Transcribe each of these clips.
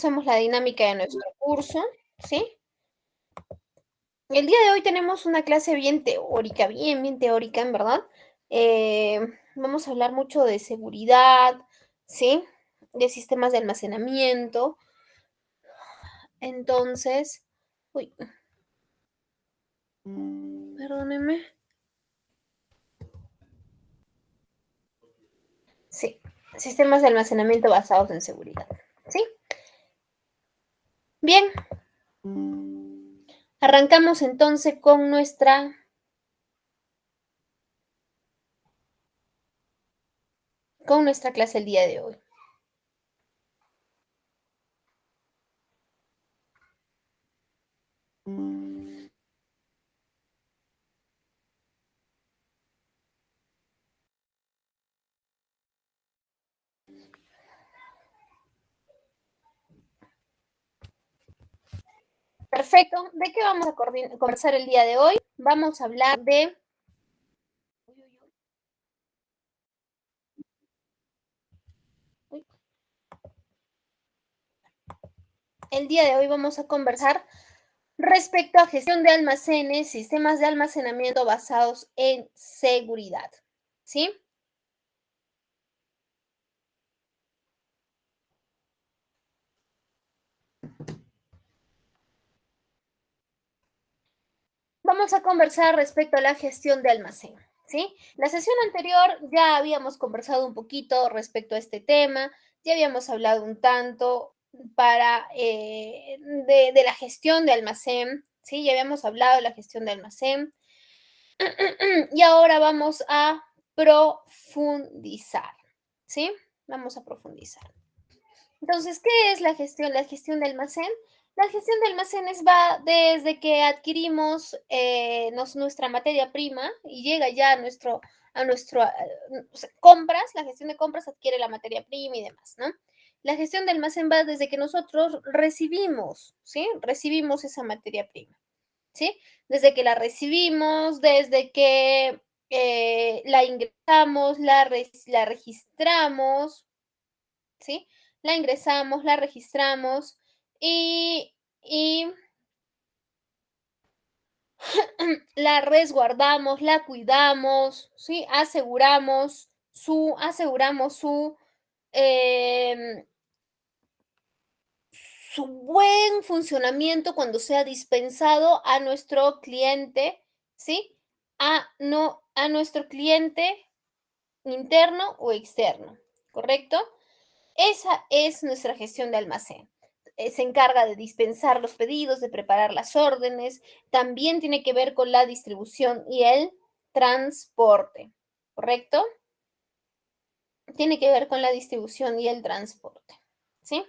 Hacemos la dinámica de nuestro curso, ¿sí? El día de hoy tenemos una clase bien teórica, bien teórica, en verdad. Eh, Vamos a hablar mucho de seguridad, ¿sí? De sistemas de almacenamiento. Entonces, uy, perdónenme. Sí, sistemas de almacenamiento basados en seguridad, ¿sí? Bien, arrancamos entonces con nuestra clase el día de hoy. Perfecto. ¿De qué vamos a conversar el día de hoy? Vamos a hablar de... El día de hoy vamos a conversar respecto a gestión de almacenes, sistemas de almacenamiento basados en seguridad. ¿Sí? Vamos a conversar respecto a la gestión de almacén. ¿Sí? La sesión anterior ya habíamos conversado un poquito respecto a este tema, ya habíamos hablado un tanto de la gestión de almacén, ¿sí? Ya habíamos hablado de la gestión de almacén. Y ahora vamos a profundizar, ¿sí? Vamos a profundizar. Entonces, ¿qué es la gestión? La gestión de almacén. La gestión de almacenes va desde que adquirimos nuestra materia prima y llega ya a nuestro o sea, compras, la gestión de compras adquiere la materia prima y demás, ¿no? La gestión de almacén va desde que nosotros recibimos, ¿sí? Recibimos esa materia prima. ¿Sí? Desde que la recibimos, desde que la ingresamos, la registramos, ¿sí? La ingresamos, la registramos y la resguardamos, la cuidamos, ¿sí? Aseguramos em, su buen funcionamiento cuando sea dispensado a nuestro cliente, ¿sí? No, a nuestro cliente interno o externo, ¿correcto? Esa es nuestra gestión de almacén. Se encarga de dispensar los pedidos, de preparar las órdenes, también tiene que ver con la distribución y el transporte, ¿correcto? Tiene que ver con la distribución y el transporte, ¿sí?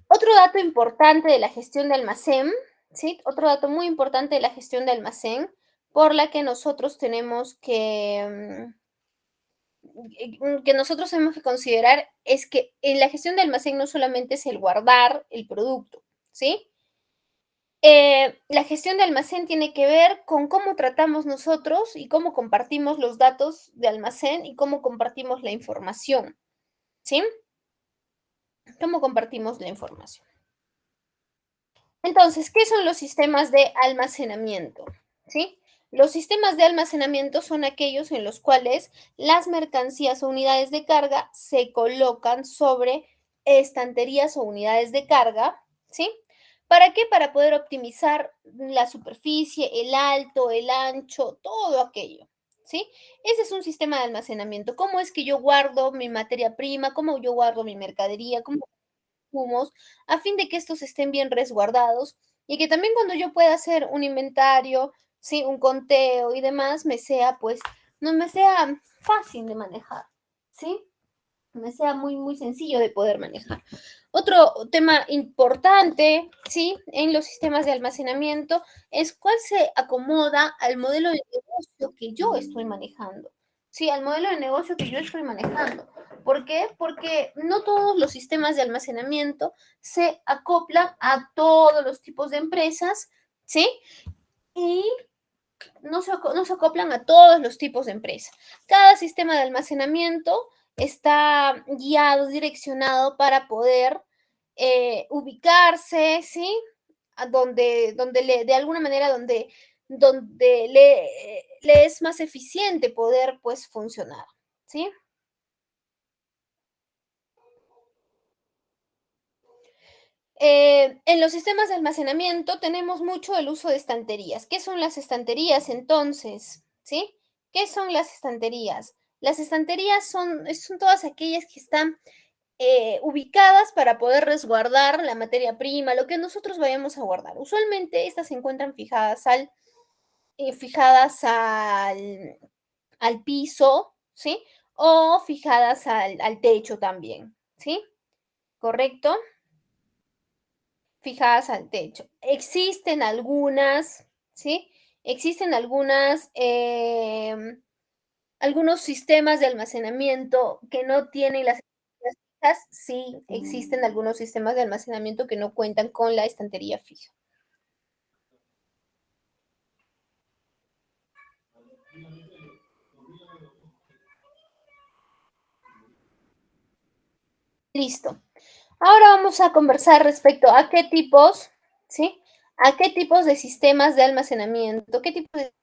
Otro dato importante de la gestión de almacén, ¿sí? Otro dato muy importante de la gestión de almacén por la que nosotros tenemos que nosotros tenemos que considerar es que en la gestión de almacén no solamente es el guardar el producto, ¿sí? La gestión de almacén tiene que ver con cómo tratamos nosotros y cómo compartimos los datos de almacén y cómo compartimos la información, ¿sí? Cómo compartimos la información. Entonces, ¿qué son los sistemas de almacenamiento? ¿Sí? Los sistemas de almacenamiento son aquellos en los cuales las mercancías o unidades de carga se colocan sobre estanterías o unidades de carga, ¿sí? ¿Para qué? Para poder optimizar la superficie, el alto, el ancho, todo aquello, ¿sí? Ese es un sistema de almacenamiento. ¿Cómo es que yo guardo mi materia prima? ¿Cómo yo guardo mi mercadería? ¿Cómo humos a fin de que estos estén bien resguardados y que también cuando yo pueda hacer un inventario, sí, un conteo y demás, me sea pues, no me sea fácil de manejar, ¿sí? Me sea muy sencillo de poder manejar. Otro tema importante, ¿sí? En los sistemas de almacenamiento es cuál se acomoda al modelo de negocio que yo estoy manejando, ¿sí? Al modelo de negocio que yo estoy manejando. ¿Por qué? Porque no todos los sistemas de almacenamiento se acoplan a todos los tipos de empresas, ¿sí? Y no se acoplan a todos los tipos de empresas. Cada sistema de almacenamiento está guiado, direccionado para poder ubicarse, ¿sí? A donde de alguna manera, donde le es más eficiente poder, pues, funcionar, ¿sí? En los sistemas de almacenamiento tenemos mucho el uso de estanterías. ¿Qué son las estanterías entonces? ¿Sí? ¿Qué son las estanterías? Las estanterías son todas aquellas que están ubicadas para poder resguardar la materia prima, lo que nosotros vayamos a guardar. Usualmente estas se encuentran fijadas al piso, ¿sí? O fijadas al techo también, ¿sí? ¿Correcto? Fijadas al techo. Existen algunas, ¿sí? Existen algunos sistemas de almacenamiento que no tienen las fijas. Sí, existen algunos sistemas de almacenamiento que no cuentan con la estantería fija. Listo. Ahora vamos a conversar respecto a qué tipos, ¿sí? A qué tipos de sistemas de almacenamiento, qué tipos de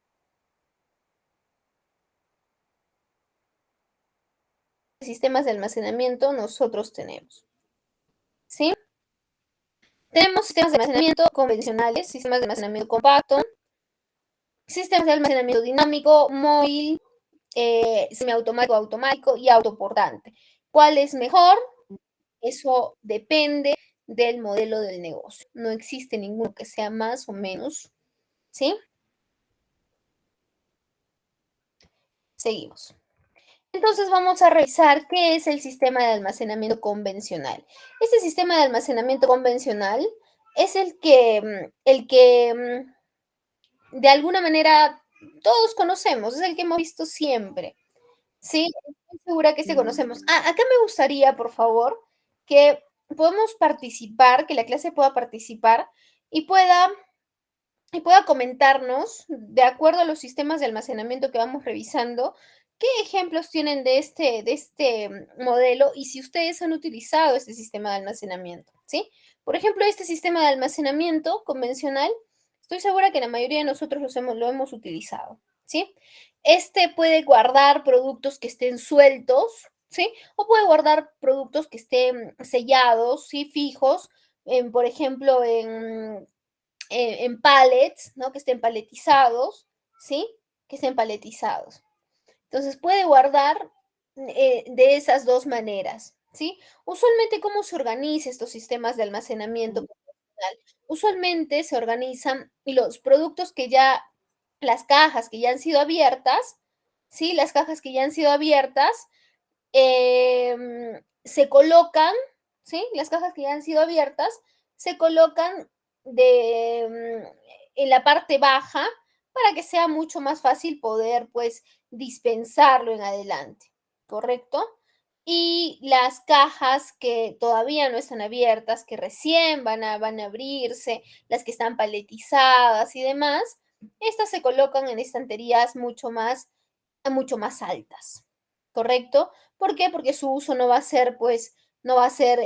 sistemas de almacenamiento nosotros tenemos, ¿sí? Tenemos sistemas de almacenamiento convencionales, sistemas de almacenamiento compacto, sistemas de almacenamiento dinámico, móvil, semiautomático, automático y autoportante. ¿Cuál es mejor? Eso depende del modelo del negocio. No existe ninguno que sea más o menos, ¿sí? Seguimos. Entonces vamos a revisar qué es el sistema de almacenamiento convencional. Este sistema de almacenamiento convencional es el que de alguna manera todos conocemos, es el que hemos visto siempre. Sí, estoy segura que sí conocemos. Acá me gustaría, por favor, que podamos participar, que la clase pueda participar y pueda comentarnos, de acuerdo a los sistemas de almacenamiento que vamos revisando, qué ejemplos tienen de este modelo y si ustedes han utilizado este sistema de almacenamiento, ¿sí? Por ejemplo, este sistema de almacenamiento convencional, estoy segura que la mayoría de nosotros lo hemos utilizado, ¿sí? Este puede guardar productos que estén sueltos, ¿sí? O puede guardar productos que estén sellados, ¿sí? Fijos, por ejemplo, en pallets, ¿no? Que estén paletizados, ¿sí? Que estén paletizados. Entonces puede guardar de esas dos maneras, ¿sí? Usualmente, ¿cómo se organizan estos sistemas de almacenamiento profesional? Usualmente se organizan los productos que ya, las cajas que ya han sido abiertas, ¿sí? Las cajas que ya han sido abiertas se colocan, ¿sí? Las cajas que ya han sido abiertas se colocan en la parte baja para que sea mucho más fácil poder, pues, dispensarlo en adelante, ¿correcto? Y las cajas que todavía no están abiertas, que recién van a abrirse, las que están paletizadas y demás, estas se colocan en estanterías mucho más altas, ¿correcto? ¿Por qué? Porque su uso no va a ser, pues, no va a ser,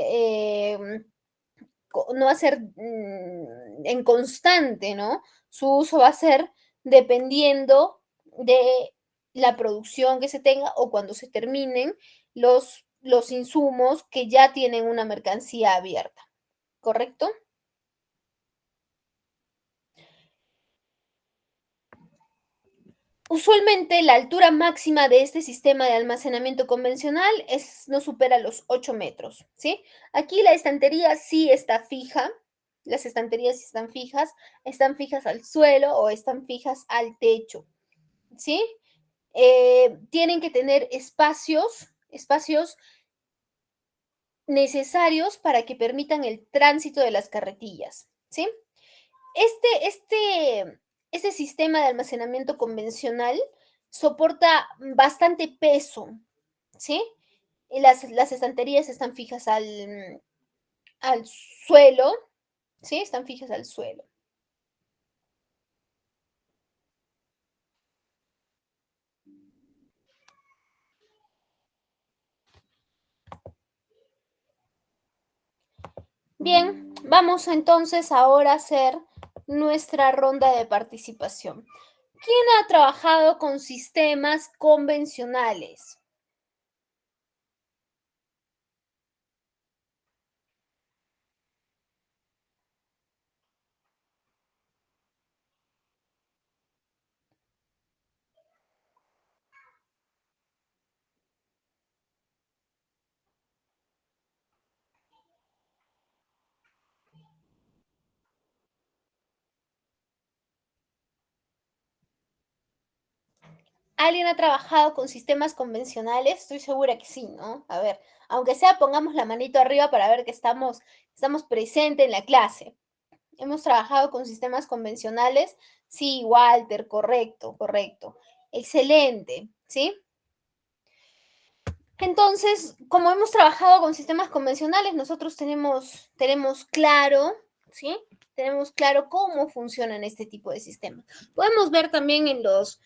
no va a ser en constante, ¿no? Su uso va a ser dependiendo de la producción que se tenga o cuando se terminen los insumos que ya tienen una mercancía abierta, ¿correcto? Usualmente la altura máxima de este sistema de almacenamiento convencional no supera los 8 metros, ¿sí? Aquí la estantería sí está fija, las estanterías sí están fijas al suelo o están fijas al techo, ¿sí? Tienen que tener espacios necesarios para que permitan el tránsito de las carretillas, ¿sí? Este, este, este sistema de almacenamiento convencional soporta bastante peso, ¿sí? Y las estanterías están fijas al suelo, ¿sí? Están fijas al suelo. Bien, vamos entonces ahora a hacer nuestra ronda de participación. ¿Quién ha trabajado con sistemas convencionales? ¿Alguien ha trabajado con sistemas convencionales? Estoy segura que sí, ¿no? A ver, aunque sea, pongamos la manito arriba para ver que estamos presentes en la clase. ¿Hemos trabajado con sistemas convencionales? Sí, Walter, correcto, correcto. Excelente, ¿sí? Entonces, como hemos trabajado con sistemas convencionales, nosotros tenemos claro, ¿sí? Tenemos claro cómo funcionan este tipo de sistemas. Podemos ver también en los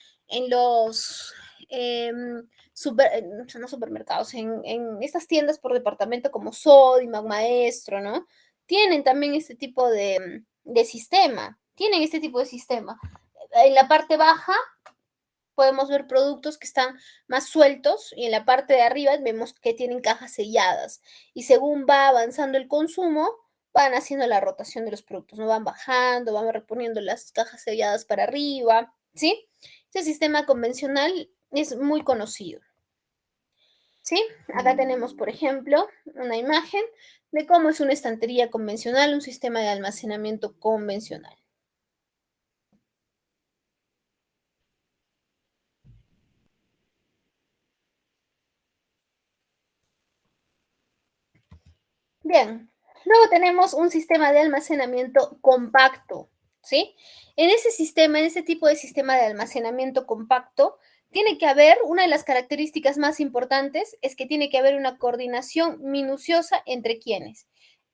no supermercados, en estas tiendas por departamento como Sodimac, Maestro, ¿no? Tienen también este tipo de sistema, tienen este tipo de sistema. En la parte baja podemos ver productos que están más sueltos y en la parte de arriba vemos que tienen cajas selladas y según va avanzando el consumo, van haciendo la rotación de los productos, no van bajando, van reponiendo las cajas selladas para arriba, ¿sí? Este sistema convencional es muy conocido, ¿sí? Acá tenemos, por ejemplo, una imagen de cómo es una estantería convencional, un sistema de almacenamiento convencional. Bien, luego tenemos un sistema de almacenamiento compacto, ¿sí? En ese tipo de sistema de almacenamiento compacto, tiene que haber, una de las características más importantes es que tiene que haber una coordinación minuciosa entre quienes,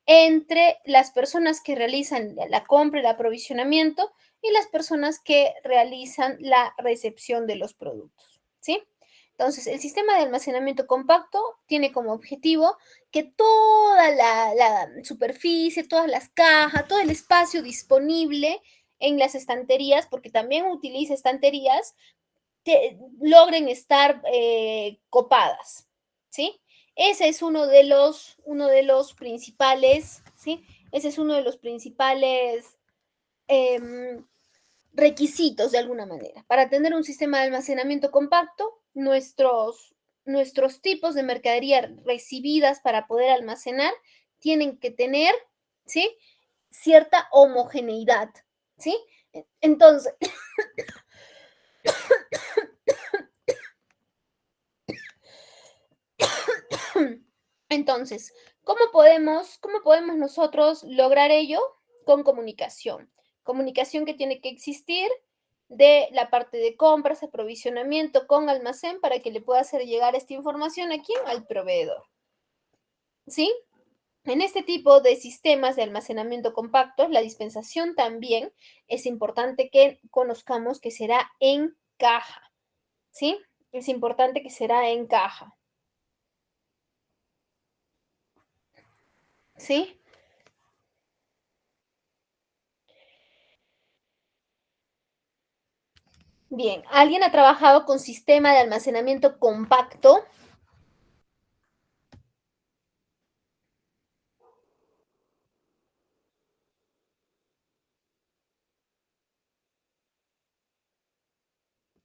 entre las personas que realizan la compra y el aprovisionamiento y las personas que realizan la recepción de los productos, ¿sí? Entonces, el sistema de almacenamiento compacto tiene como objetivo que toda la superficie, todas las cajas, todo el espacio disponible en las estanterías, porque también utiliza estanterías, logren estar copadas, ¿sí? Ese es uno de los principales, ¿sí? Ese es uno de los principales em, requisitos de alguna manera. Para tener un sistema de almacenamiento compacto, nuestros tipos de mercadería recibidas para poder almacenar tienen que tener, ¿sí? Cierta homogeneidad, ¿sí? Entonces, entonces, ¿cómo podemos nosotros lograr ello? Con comunicación. Comunicación que tiene que existir de la parte de compras, aprovisionamiento con almacén para que le pueda hacer llegar esta información a quién, al proveedor. ¿Sí? En este tipo de sistemas de almacenamiento compactos, la dispensación también es importante que conozcamos que será en caja. ¿Sí? Es importante que será en caja. ¿Sí? Bien, ¿alguien ha trabajado con sistema de almacenamiento compacto?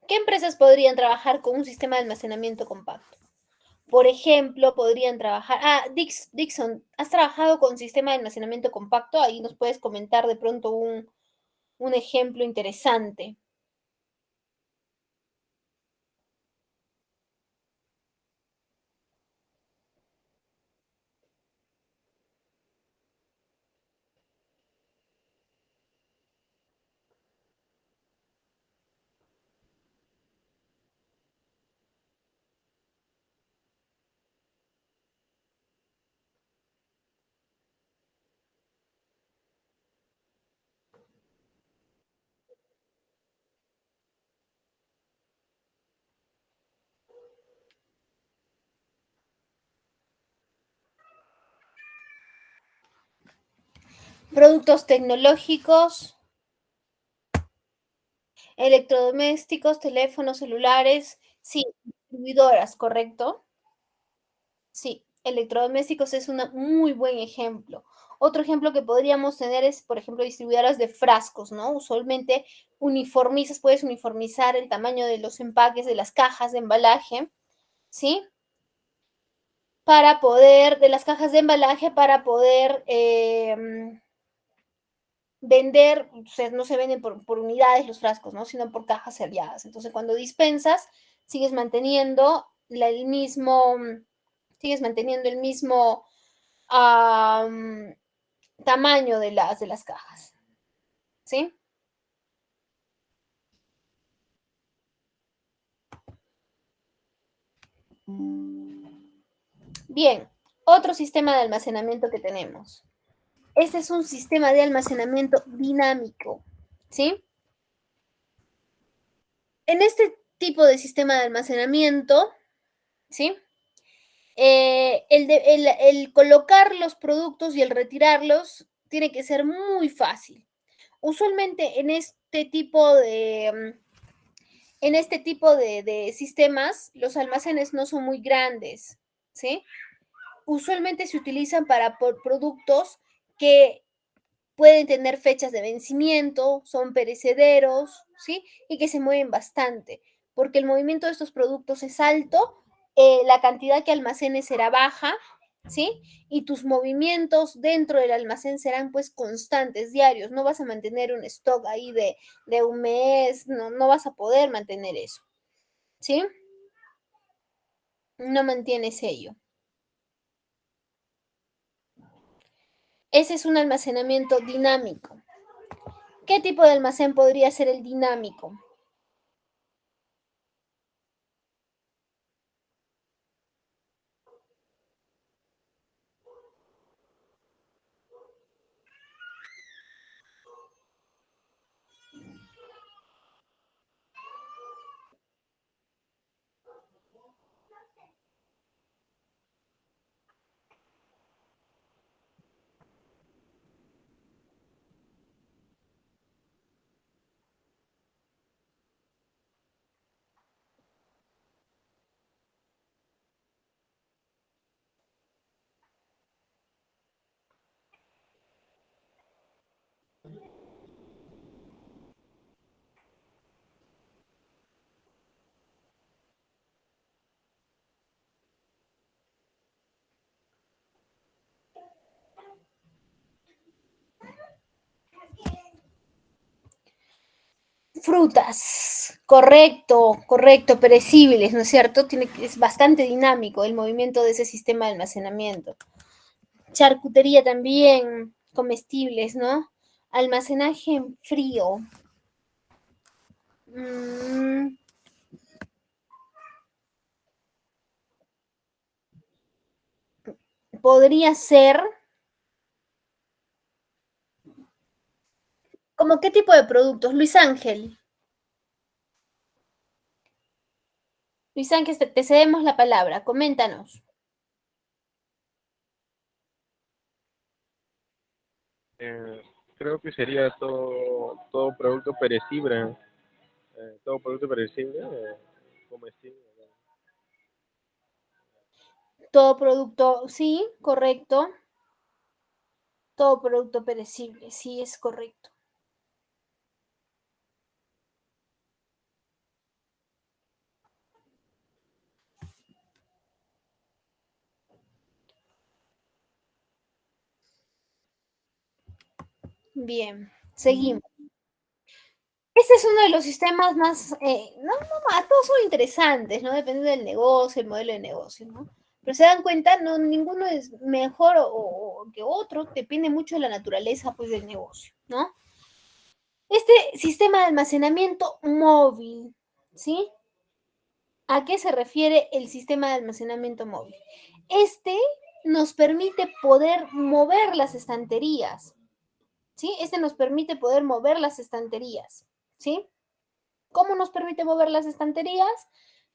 ¿Qué empresas podrían trabajar con un sistema de almacenamiento compacto? Por ejemplo, podrían trabajar. Dixon, ¿has trabajado con sistema de almacenamiento compacto? Ahí nos puedes comentar de pronto un ejemplo interesante. Productos tecnológicos, electrodomésticos, teléfonos celulares, sí, distribuidoras, ¿correcto? Sí, electrodomésticos es un muy buen ejemplo. Otro ejemplo que podríamos tener es, por ejemplo, distribuidoras de frascos, ¿no? Usualmente puedes uniformizar el tamaño de los empaques de las cajas de embalaje, ¿sí? De las cajas de embalaje para poder vender, o sea, no se venden por unidades los frascos, ¿no? Sino por cajas seriadas. Entonces, cuando dispensas, sigues manteniendo el mismo, sigues manteniendo el mismo um, tamaño de las cajas, ¿sí? Bien, otro sistema de almacenamiento que tenemos. Este es un sistema de almacenamiento dinámico, ¿sí? En este tipo de sistema de almacenamiento, ¿sí? El colocar los productos y el retirarlos tiene que ser muy fácil. Usualmente en este tipo de sistemas, los almacenes no son muy grandes, ¿sí? Usualmente se utilizan para productos que pueden tener fechas de vencimiento, son perecederos, ¿sí? Y que se mueven bastante, porque el movimiento de estos productos es alto, la cantidad que almacenes será baja, ¿sí? Y tus movimientos dentro del almacén serán pues constantes, diarios, no vas a mantener un stock ahí de un mes, no, no vas a poder mantener eso, ¿sí? No mantienes ello. Ese es un almacenamiento dinámico. ¿Qué tipo de almacén podría ser el dinámico? Frutas, correcto, correcto, perecibles, ¿no es cierto? Es bastante dinámico el movimiento de ese sistema de almacenamiento. Charcutería también, comestibles, ¿no? Almacenaje en frío. Mm, podría ser, ¿como qué tipo de productos? Luis Ángel. Luis Ángel, te cedemos la palabra, coméntanos. Eh, Creo que sería todo producto perecible, todo producto perecible, comestible. Todo producto, sí, correcto. Todo producto perecible, sí, es correcto. Bien, seguimos. Este es uno de los sistemas más, todos son interesantes, ¿no? Depende del negocio, el modelo de negocio, ¿no? Pero se dan cuenta, no, ninguno es mejor o que otro, depende mucho de la naturaleza, pues, del negocio, ¿no? Este sistema de almacenamiento móvil, ¿sí? ¿A qué se refiere el sistema de almacenamiento móvil? Este nos permite poder mover las estanterías, ¿sí? Este nos permite poder mover las estanterías, ¿sí? ¿Cómo nos permite mover las estanterías?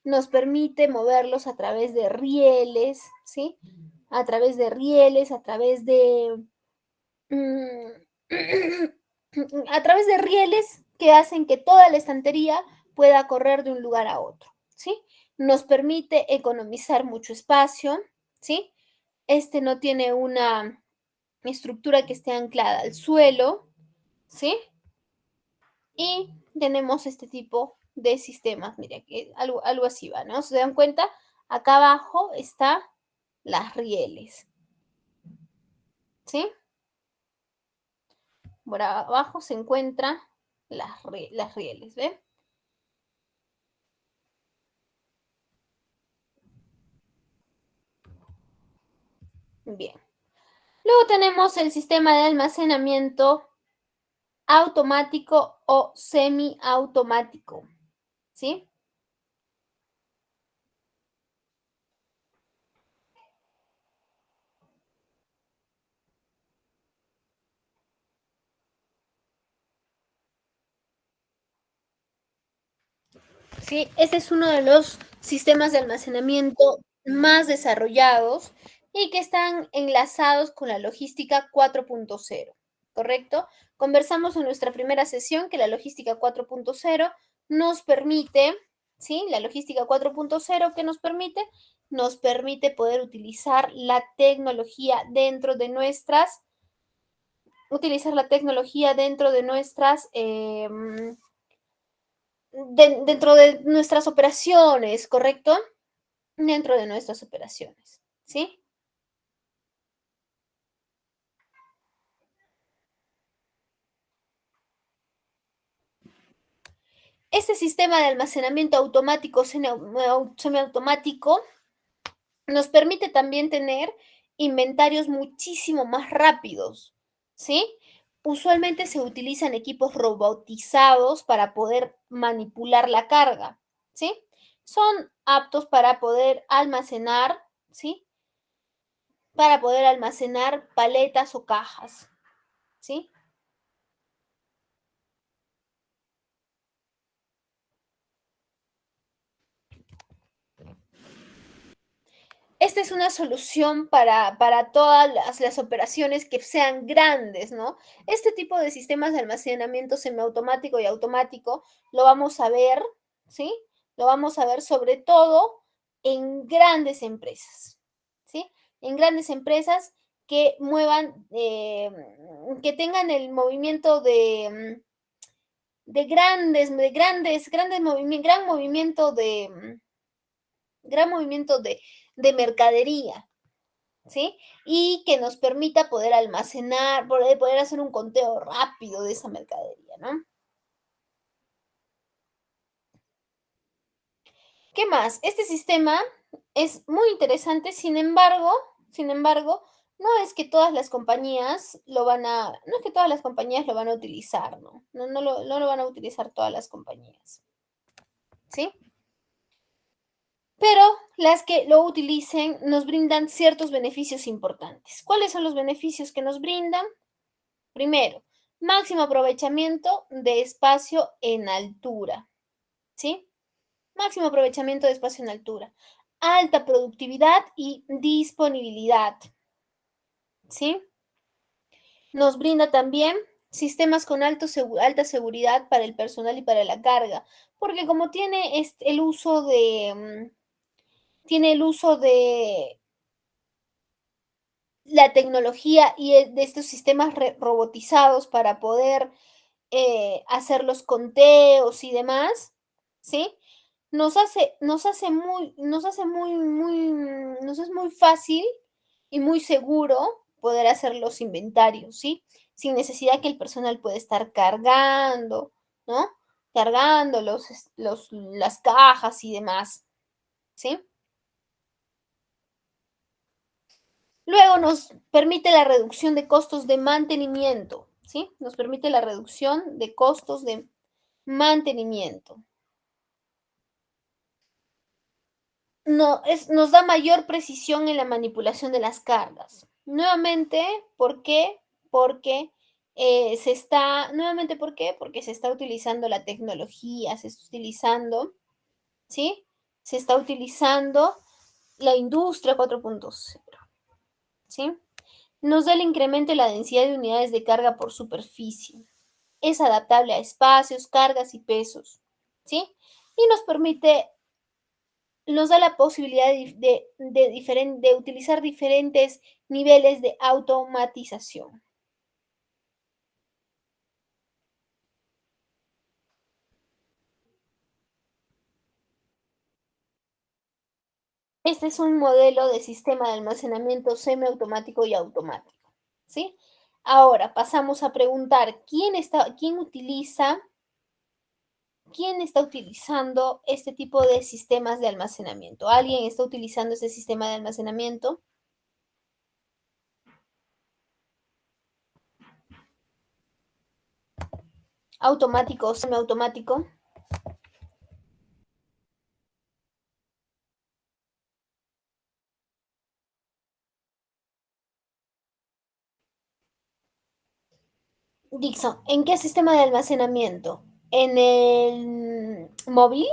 Nos permite moverlos a través de rieles, ¿sí? A través de rieles, a través de a través de rieles que hacen que toda la estantería pueda correr de un lugar a otro, ¿sí? Nos permite economizar mucho espacio, ¿sí? Este no tiene una estructura que esté anclada al suelo, ¿sí? Y tenemos este tipo de sistemas, mira, que algo así va, ¿no? ¿Se dan cuenta? Acá abajo está las rieles, ¿sí? Por abajo se encuentran las rieles, ¿ven? Bien. Luego tenemos el sistema de almacenamiento automático o semiautomático, ¿sí? Sí, ese es uno de los sistemas de almacenamiento más desarrollados y que están enlazados con la logística 4.0, ¿correcto? Conversamos en nuestra primera sesión que la logística 4.0 nos permite, ¿sí? La logística 4.0 que nos permite poder utilizar la tecnología dentro de nuestras dentro de nuestras operaciones, ¿correcto? Dentro de nuestras operaciones, ¿sí? Este sistema de almacenamiento automático semiautomático nos permite también tener inventarios muchísimo más rápidos, ¿sí? Usualmente se utilizan equipos robotizados para poder manipular la carga, ¿sí? Son aptos para poder almacenar, ¿sí? Para poder almacenar paletas o cajas, ¿sí? Esta es una solución para todas las operaciones que sean grandes, ¿no? Este tipo de sistemas de almacenamiento semiautomático y automático lo vamos a ver, ¿sí? Lo vamos a ver sobre todo en grandes empresas, ¿sí? En grandes empresas que muevan, que tengan el movimiento de grandes movimientos, gran movimiento de mercadería, ¿sí? Y que nos permita poder almacenar, poder hacer un conteo rápido de esa mercadería, ¿no? ¿Qué más? Este sistema es muy interesante, sin embargo, no es que todas las compañías no es que todas las compañías lo van a utilizar, ¿no? No lo van a utilizar todas las compañías, ¿sí? Pero las que lo utilicen nos brindan ciertos beneficios importantes. ¿Cuáles son los beneficios que nos brindan? Primero, máximo aprovechamiento de espacio en altura, ¿sí? Máximo aprovechamiento de espacio en altura. Alta productividad y disponibilidad, ¿sí? Nos brinda también sistemas con alta seguridad para el personal y para la carga, porque como tiene el uso de la tecnología y de estos sistemas robotizados para poder hacer los conteos y demás, ¿sí? Nos es muy fácil y muy seguro poder hacer los inventarios, ¿sí? Sin necesidad que el personal pueda estar cargando, ¿no? Cargando las cajas y demás, ¿sí? Luego nos permite la reducción de costos de mantenimiento, ¿sí? Nos permite la reducción de costos de mantenimiento. Nos da mayor precisión en la manipulación de las cargas. Nuevamente, ¿por qué? Porque ¿por qué? Porque se está utilizando la tecnología, se está utilizando, ¿sí? Se está utilizando la industria 4.0, ¿sí? nos da el incremento de la densidad de unidades de carga por superficie. Es adaptable a espacios, cargas y pesos, ¿sí? Y nos da la posibilidad de utilizar diferentes niveles de automatización. Este es un modelo de sistema de almacenamiento semiautomático y automático, ¿sí? Ahora pasamos a preguntar, quién está utilizando este tipo de sistemas de almacenamiento? ¿Alguien está utilizando este sistema de almacenamiento? ¿Automático o semiautomático? Dixon, ¿en qué sistema de almacenamiento? ¿En el móvil?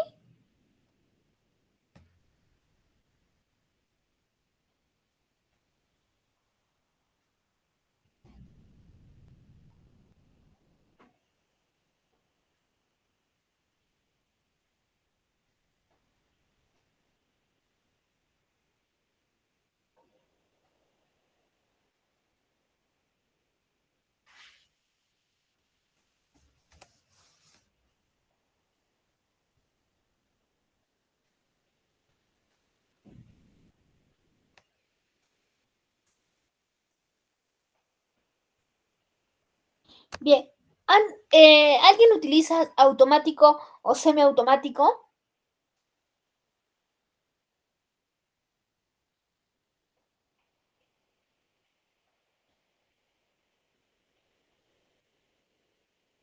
Bien. ¿Alguien utiliza automático o semiautomático?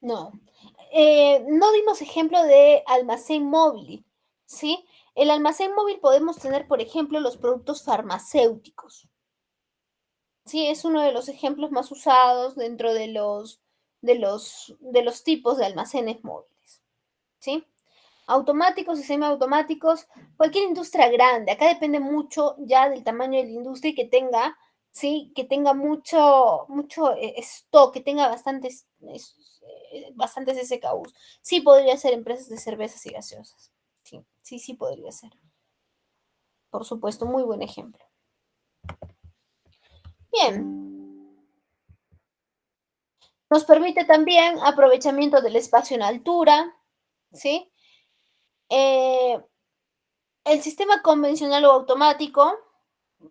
No. No dimos ejemplo de almacén móvil, ¿sí? El almacén móvil podemos tener, por ejemplo, los productos farmacéuticos. Sí, es uno de los ejemplos más usados dentro de los tipos de almacenes móviles, ¿sí? Automáticos y semiautomáticos, cualquier industria grande. Acá depende mucho ya del tamaño de la industria y que tenga, ¿sí? Que tenga mucho stock, que tenga bastantes SKUs. Sí podría ser empresas de cervezas y gaseosas. Sí, sí, sí podría ser. Por supuesto, muy buen ejemplo. Bien. Nos permite también aprovechamiento del espacio en altura, ¿sí? Eh, el sistema convencional o automático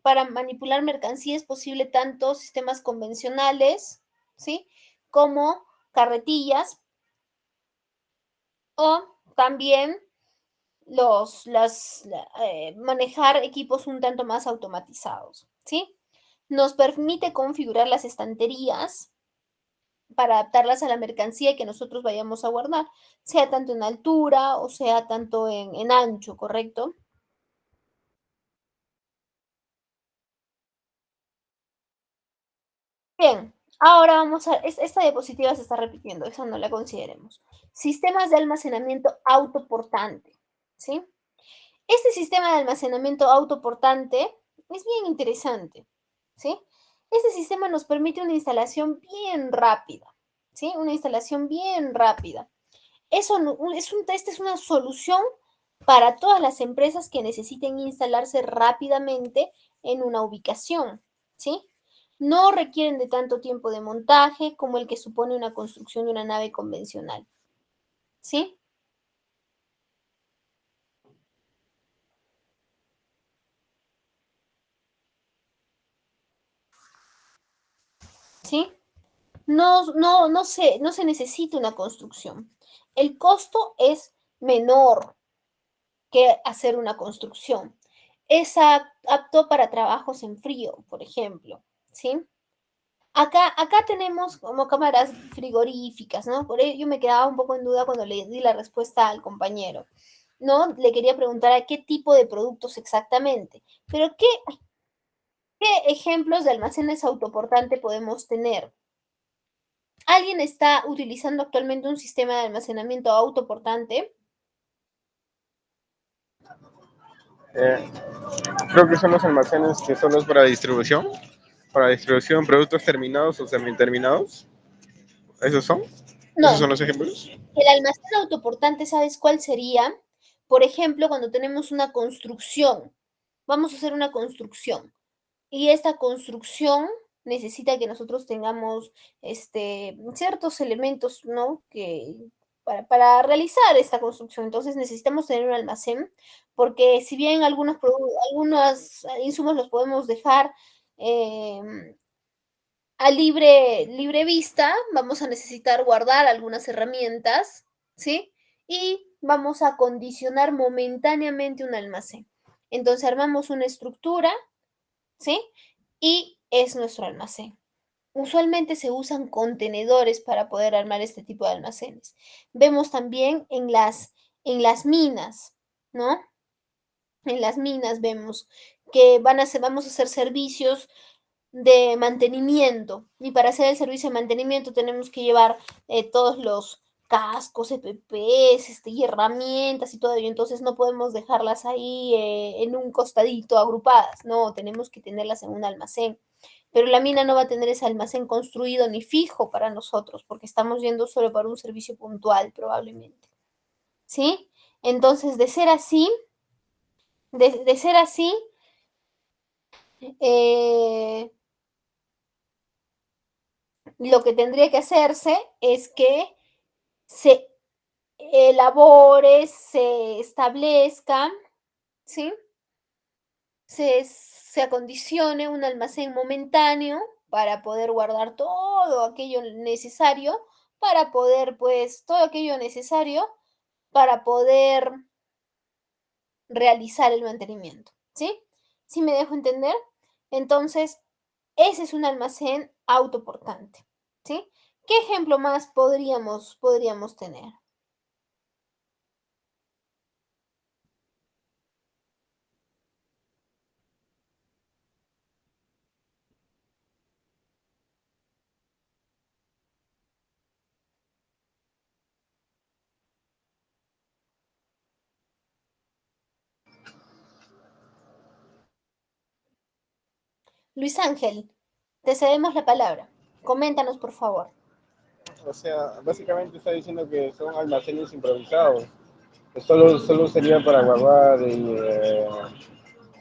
para manipular mercancía es posible tanto sistemas convencionales, ¿sí? Como carretillas o también manejar equipos un tanto más automatizados, ¿sí? Nos permite configurar las estanterías para adaptarlas a la mercancía que nosotros vayamos a guardar, sea tanto en altura o sea tanto en ancho, ¿correcto? Bien, ahora vamos a, esta diapositiva se está repitiendo, esa no la consideremos. Sistemas de almacenamiento autoportante, ¿sí? Este sistema de almacenamiento autoportante es bien interesante, ¿sí? Este sistema nos permite una instalación bien rápida, ¿sí? Una instalación bien rápida. Esta es una solución para todas las empresas que necesiten instalarse rápidamente en una ubicación, ¿sí? No requieren de tanto tiempo de montaje como el que supone una construcción de una nave convencional, ¿sí? ¿Sí? No se necesita una construcción. El costo es menor que hacer una construcción. Es apto para trabajos en frío, por ejemplo, ¿sí? Acá tenemos como cámaras frigoríficas, ¿no? Por ello yo me quedaba un poco en duda cuando le di la respuesta al compañero, ¿no? Le quería preguntar a qué tipo de productos exactamente, pero ¿qué ejemplos de almacenes autoportante podemos tener? ¿Alguien está utilizando actualmente un sistema de almacenamiento autoportante? Eh, Creo que son los almacenes que solo es para distribución. para distribución, productos terminados o semi-terminados. ¿Esos son? ¿Esos son No, los ejemplos? el almacén autoportante, ¿sabes cuál sería? Por ejemplo, cuando tenemos una construcción, vamos a hacer una construcción y esta construcción necesita que nosotros tengamos ciertos elementos, ¿no? Que para realizar esta construcción. Entonces necesitamos tener un almacén, porque si bien algunos insumos los podemos dejar a libre vista, vamos a necesitar guardar algunas herramientas, ¿sí? Y vamos a condicionar momentáneamente un almacén. Entonces armamos una estructura, ¿sí? Y es nuestro almacén. Usualmente se usan contenedores para poder armar este tipo de almacenes. Vemos también en las minas, ¿no? En las minas vemos que vamos a hacer servicios de mantenimiento. Y para hacer el servicio de mantenimiento tenemos que llevar todos los cascos, EPPs, y herramientas y todo ello. Entonces no podemos dejarlas ahí en un costadito agrupadas. No, tenemos que tenerlas en un almacén. Pero la mina no va a tener ese almacén construido ni fijo para nosotros, porque estamos yendo solo para un servicio puntual, probablemente. ¿Sí? Entonces, de ser así, eh, lo que tendría que hacerse es que se elabore, se establezca, ¿sí? Se acondicione un almacén momentáneo para poder guardar todo aquello necesario, para poder, pues, todo aquello necesario para poder realizar el mantenimiento, ¿sí? ¿Sí me dejo entender? Entonces, ese es un almacén autoportante, ¿sí? ¿Qué ejemplo más podríamos tener? Luis Ángel, te cedemos la palabra. Coméntanos, por favor. O sea, básicamente está diciendo que son almacenes improvisados. Que solo sería para guardar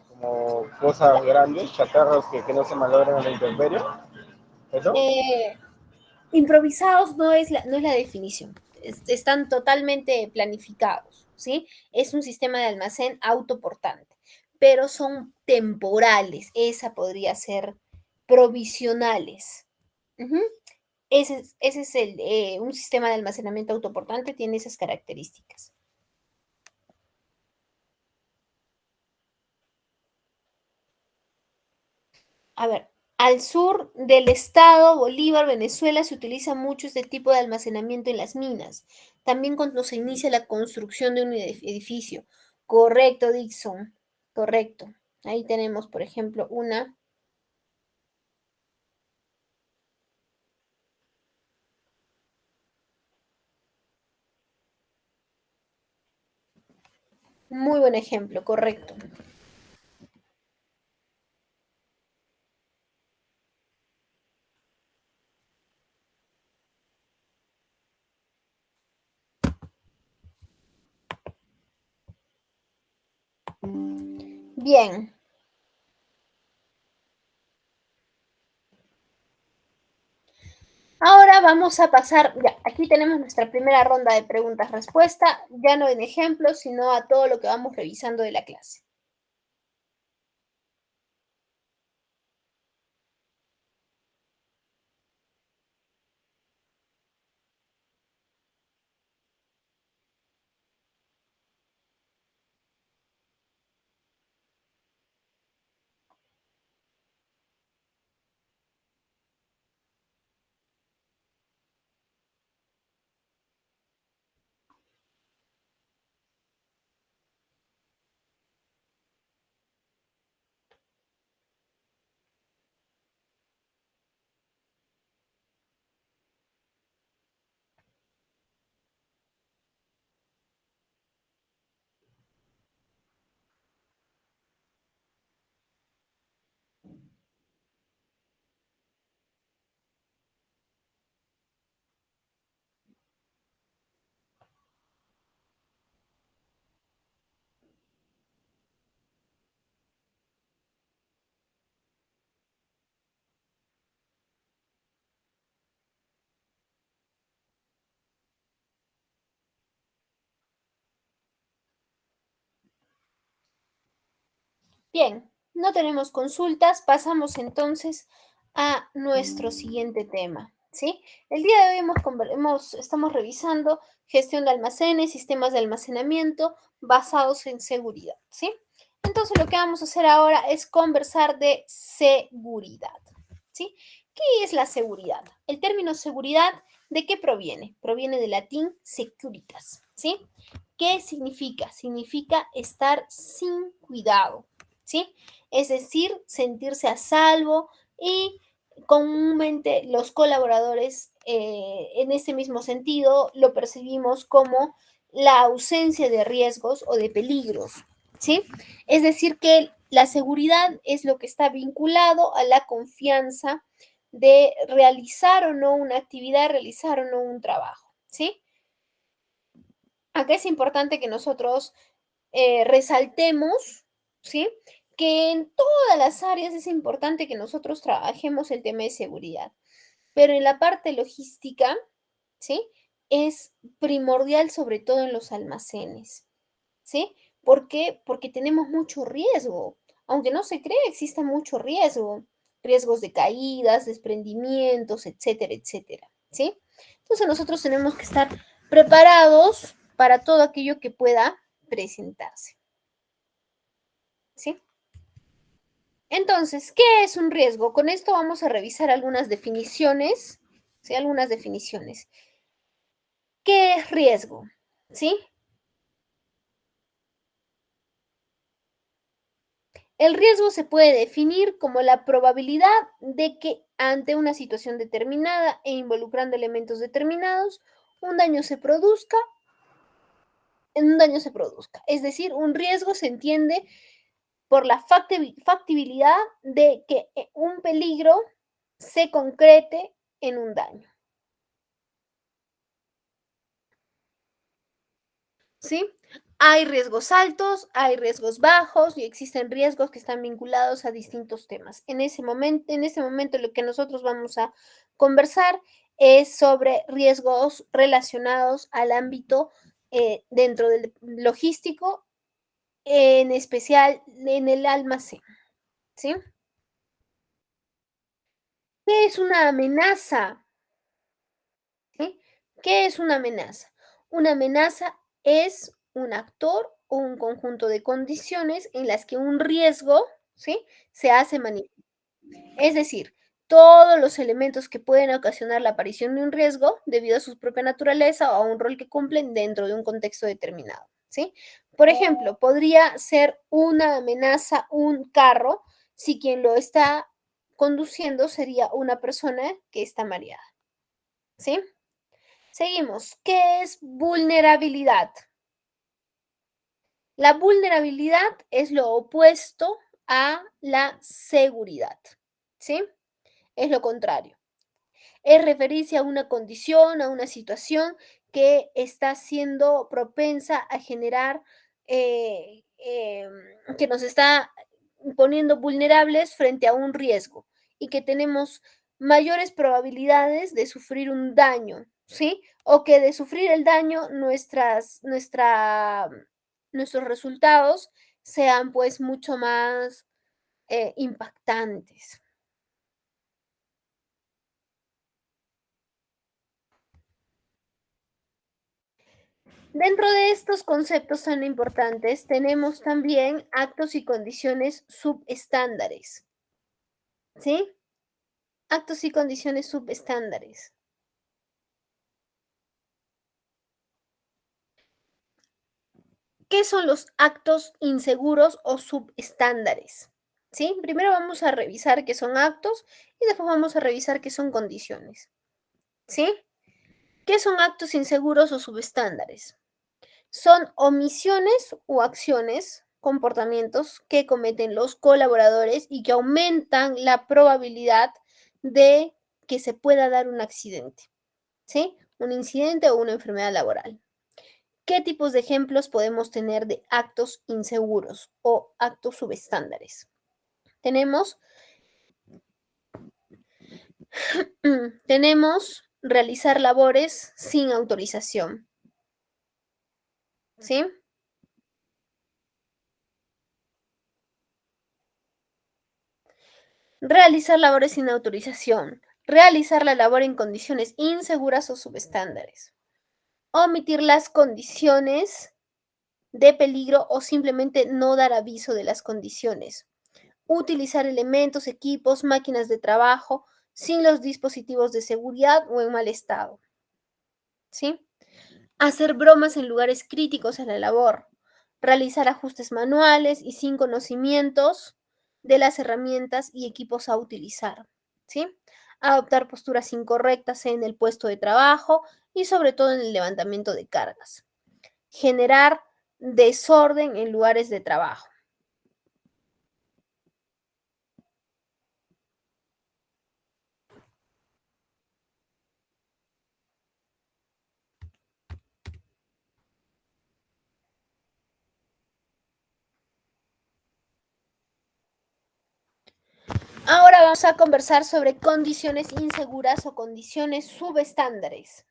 como cosas grandes, chatarras que no se malogran a la intemperie. ¿Eso? Eh, Improvisados no es la definición. Están totalmente planificados, ¿sí? Es un sistema de almacén autoportante, pero son temporales. Esa podría ser provisionales. Ujú. Ese es un sistema de almacenamiento autoportante, tiene esas características. A ver, al sur del estado Bolívar, Venezuela, se utiliza mucho este tipo de almacenamiento en las minas. También cuando se inicia la construcción de un edificio. Correcto, Dixon. Correcto. Ahí tenemos, por ejemplo, una muy buen ejemplo, correcto. Bien. Ahora vamos a pasar, ya, aquí tenemos nuestra primera ronda de preguntas-respuesta, ya no en ejemplos, sino a todo lo que vamos revisando de la clase. Bien, no tenemos consultas, pasamos entonces a nuestro siguiente tema, ¿sí? El día de hoy estamos revisando gestión de almacenes, sistemas de almacenamiento basados en seguridad, ¿sí? Entonces lo que vamos a hacer ahora es conversar de seguridad, ¿sí? ¿Qué es la seguridad? El término seguridad, ¿de qué proviene? Proviene del latín securitas, ¿sí? ¿Qué significa? Significa estar sin cuidado, ¿sí? Es decir, sentirse a salvo y comúnmente los colaboradores en ese mismo sentido lo percibimos como la ausencia de riesgos o de peligros, ¿sí? Es decir, que la seguridad es lo que está vinculado a la confianza de realizar o no una actividad, realizar o no un trabajo, ¿sí? Acá es importante que nosotros resaltemos, ¿sí? Que en todas las áreas es importante que nosotros trabajemos el tema de seguridad, pero en la parte logística, ¿sí? Es primordial, sobre todo en los almacenes, ¿sí? ¿Por qué? Porque tenemos mucho riesgo. Aunque no se cree, existe mucho riesgo. Riesgos de caídas, desprendimientos, etcétera, etcétera, ¿sí? Entonces nosotros tenemos que estar preparados para todo aquello que pueda presentarse, ¿sí? Entonces, ¿qué es un riesgo? Con esto vamos a revisar algunas definiciones, ¿sí? Algunas definiciones. ¿Qué es riesgo? ¿Sí? El riesgo se puede definir como la probabilidad de que ante una situación determinada e involucrando elementos determinados, un daño se produzca, un daño se produzca. Es decir, un riesgo se entiende por la factibilidad de que un peligro se concrete en un daño. ¿Sí? Hay riesgos altos, hay riesgos bajos y existen riesgos que están vinculados a distintos temas. En este momento lo que nosotros vamos a conversar es sobre riesgos relacionados al ámbito dentro del logístico, en especial en el almacén. ¿Sí? ¿Qué es una amenaza? ¿Sí? ¿Qué es una amenaza? Una amenaza es un actor o un conjunto de condiciones en las que un riesgo, ¿sí? Se hace manifiesto. Es decir, todos los elementos que pueden ocasionar la aparición de un riesgo debido a su propia naturaleza o a un rol que cumplen dentro de un contexto determinado, ¿sí? Por ejemplo, podría ser una amenaza un carro si quien lo está conduciendo sería una persona que está mareada, ¿sí? Seguimos. ¿Qué es vulnerabilidad? La vulnerabilidad es lo opuesto a la seguridad, ¿sí? Es lo contrario. Es referirse a una condición, a una situación que está siendo propensa a generar, que nos está poniendo vulnerables frente a un riesgo y que tenemos mayores probabilidades de sufrir un daño, ¿sí? O que de sufrir el daño nuestros resultados sean pues mucho más impactantes. Dentro de estos conceptos tan importantes tenemos también actos y condiciones subestándares, ¿sí? Actos y condiciones subestándares. ¿Qué son los actos inseguros o subestándares? ¿Sí? Primero vamos a revisar qué son actos y después vamos a revisar qué son condiciones, ¿sí? ¿Qué son actos inseguros o subestándares? Son omisiones o acciones, comportamientos que cometen los colaboradores y que aumentan la probabilidad de que se pueda dar un accidente, ¿sí? Un incidente o una enfermedad laboral. ¿Qué tipos de ejemplos podemos tener de actos inseguros o actos subestándares? Tenemos, tenemos realizar labores sin autorización, ¿sí? Realizar labores sin autorización. Realizar la labor en condiciones inseguras o subestándares. Omitir las condiciones de peligro o simplemente no dar aviso de las condiciones. Utilizar elementos, equipos, máquinas de trabajo sin los dispositivos de seguridad o en mal estado. ¿Sí? Hacer bromas en lugares críticos a la labor. Realizar ajustes manuales y sin conocimientos de las herramientas y equipos a utilizar. ¿Sí? Adoptar posturas incorrectas en el puesto de trabajo y sobre todo en el levantamiento de cargas. Generar desorden en lugares de trabajo. Ahora vamos a conversar sobre condiciones inseguras o condiciones subestándares.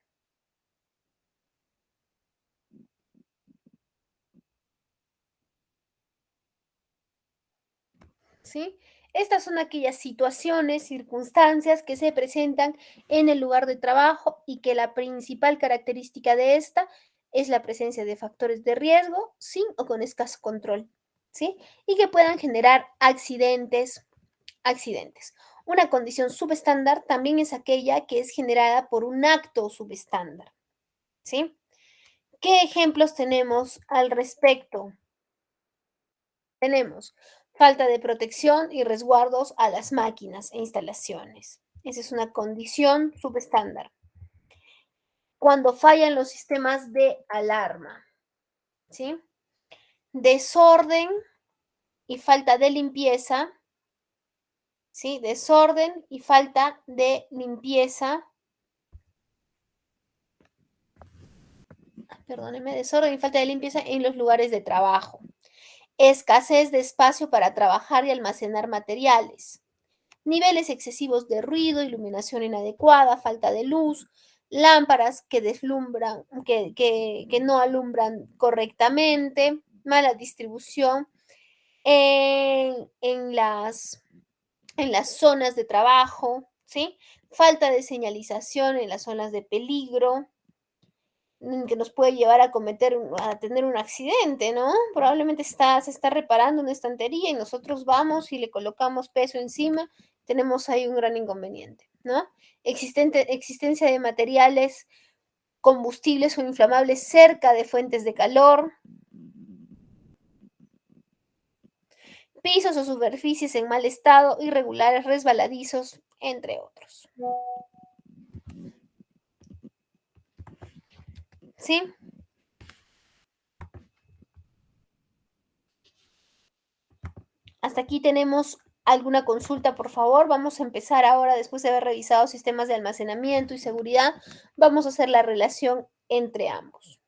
¿Sí? Estas son aquellas situaciones, circunstancias que se presentan en el lugar de trabajo y que la principal característica de esta es la presencia de factores de riesgo sin o con escaso control, ¿sí? Y que puedan generar accidentes. Una condición subestándar también es aquella que es generada por un acto subestándar, ¿sí? ¿Qué ejemplos tenemos al respecto? Tenemos falta de protección y resguardos a las máquinas e instalaciones. Esa es una condición subestándar. Cuando fallan los sistemas de alarma, ¿sí? Desorden y falta de limpieza, ¿sí? Desorden y falta de limpieza, perdónenme, desorden y falta de limpieza en los lugares de trabajo. Escasez de espacio para trabajar y almacenar materiales. Niveles excesivos de ruido, iluminación inadecuada, falta de luz, lámparas que deslumbran, que no alumbran correctamente, mala distribución en en las zonas de trabajo, ¿sí? Falta de señalización en las zonas de peligro, que nos puede llevar a a tener un accidente, ¿no? Probablemente se está reparando una estantería y nosotros vamos y le colocamos peso encima, tenemos ahí un gran inconveniente, ¿no? Existencia de materiales combustibles o inflamables cerca de fuentes de calor, pisos o superficies en mal estado, irregulares, resbaladizos, entre otros. ¿Sí? Hasta aquí tenemos alguna consulta, por favor. Vamos a empezar ahora, después de haber revisado sistemas de almacenamiento y seguridad, vamos a hacer la relación entre ambos.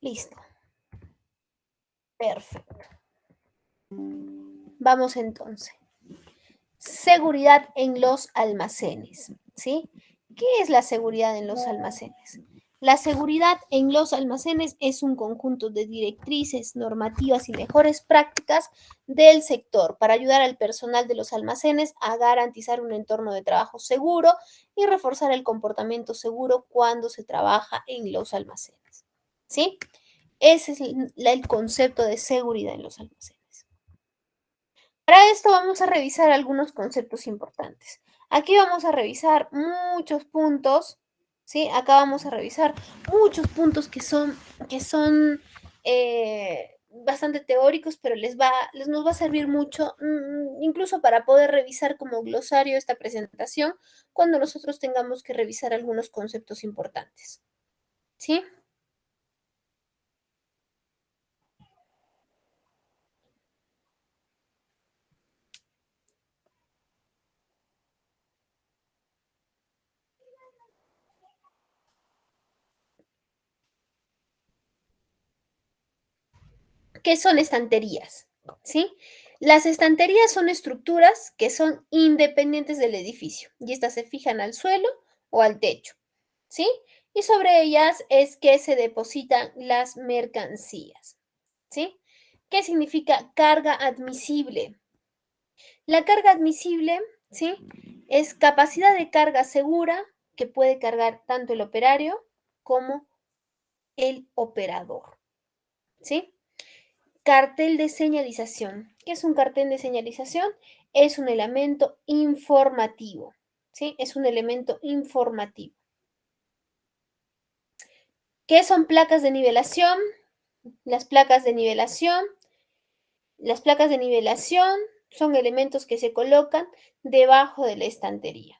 Listo. Perfecto. Vamos entonces. Seguridad en los almacenes, ¿sí? ¿Qué es la seguridad en los almacenes? La seguridad en los almacenes es un conjunto de directrices, normativas y mejores prácticas del sector para ayudar al personal de los almacenes a garantizar un entorno de trabajo seguro y reforzar el comportamiento seguro cuando se trabaja en los almacenes, ¿sí? Ese es el concepto de seguridad en los almacenes. Para esto vamos a revisar algunos conceptos importantes. Aquí vamos a revisar muchos puntos, ¿sí? Acá vamos a revisar muchos puntos que son bastante teóricos, pero nos va a servir mucho, incluso para poder revisar como glosario esta presentación cuando nosotros tengamos que revisar algunos conceptos importantes, ¿sí? ¿Qué son estanterías? ¿Sí? Las estanterías son estructuras que son independientes del edificio y estas se fijan al suelo o al techo, ¿sí? Y sobre ellas es que se depositan las mercancías, ¿sí? ¿Qué significa carga admisible? La carga admisible, ¿sí? Es capacidad de carga segura que puede cargar tanto el operario como el operador, ¿sí? Cartel de señalización. ¿Qué es un cartel de señalización? Es un elemento informativo, ¿sí? Es un elemento informativo. ¿Qué son placas de nivelación? Las placas de nivelación. Las placas de nivelación son elementos que se colocan debajo de la estantería.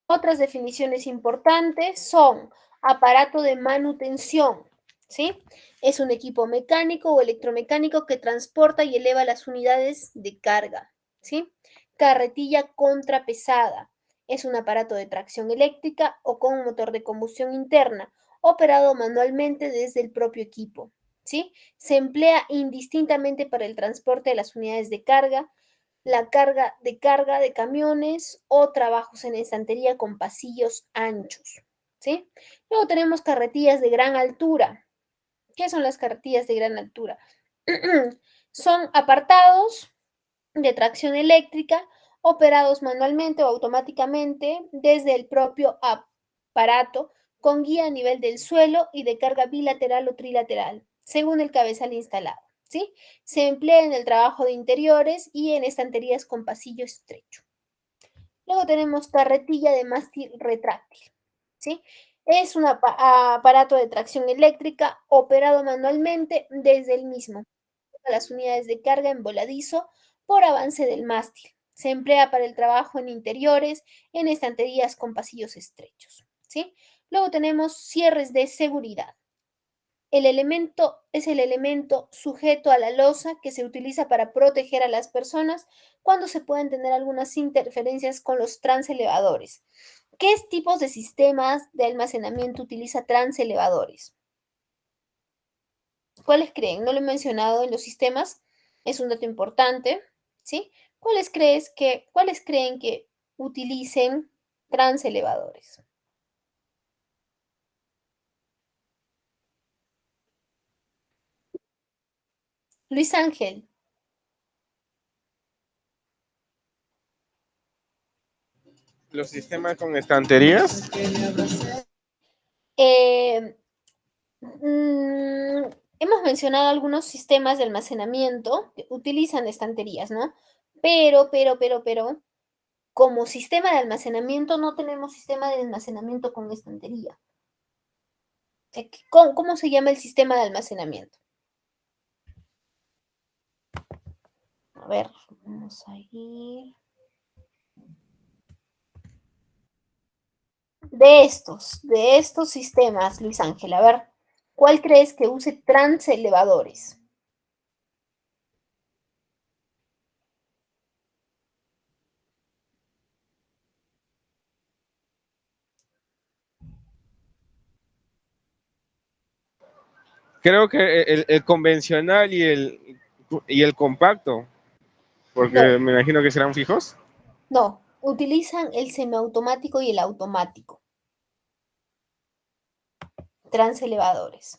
Otras definiciones importantes son aparato de manutención, ¿sí? Es un equipo mecánico o electromecánico que transporta y eleva las unidades de carga, ¿sí? Carretilla contrapesada. Es un aparato de tracción eléctrica o con un motor de combustión interna, operado manualmente desde el propio equipo, ¿sí? Se emplea indistintamente para el transporte de las unidades de carga, la carga de camiones o trabajos en estantería con pasillos anchos, ¿sí? Luego tenemos carretillas de gran altura. ¿Qué son las carretillas de gran altura? Son apartados de tracción eléctrica operados manualmente o automáticamente desde el propio aparato con guía a nivel del suelo y de carga bilateral o trilateral, según el cabezal instalado, ¿sí? Se emplea en el trabajo de interiores y en estanterías con pasillo estrecho. Luego tenemos carretilla de mástil retráctil, ¿sí? Es un aparato de tracción eléctrica operado manualmente desde el mismo a las unidades de carga en voladizo por avance del mástil. Se emplea para el trabajo en interiores, en estanterías con pasillos estrechos, ¿sí? Luego tenemos cierres de seguridad. El elemento es el elemento sujeto a la losa que se utiliza para proteger a las personas cuando se pueden tener algunas interferencias con los transelevadores. ¿Qué tipos de sistemas de almacenamiento utiliza transelevadores? ¿Cuáles creen? No lo he mencionado en los sistemas, es un dato importante, ¿sí? ¿Cuáles creen que utilicen transelevadores? Luis Ángel, Los sistemas con estanterías. eh, hemos mencionado algunos sistemas de almacenamiento que utilizan estanterías, ¿no? Pero, como sistema de almacenamiento no tenemos sistema de almacenamiento con estantería. O sea, ¿cómo se llama el sistema de almacenamiento? A ver, vamos a ir. De estos sistemas, Luis Ángel, a ver, ¿cuál crees que use transelevadores? Creo que el convencional y el compacto, porque No, me imagino que serán fijos. no, utilizan el semiautomático y el automático, transelevadores.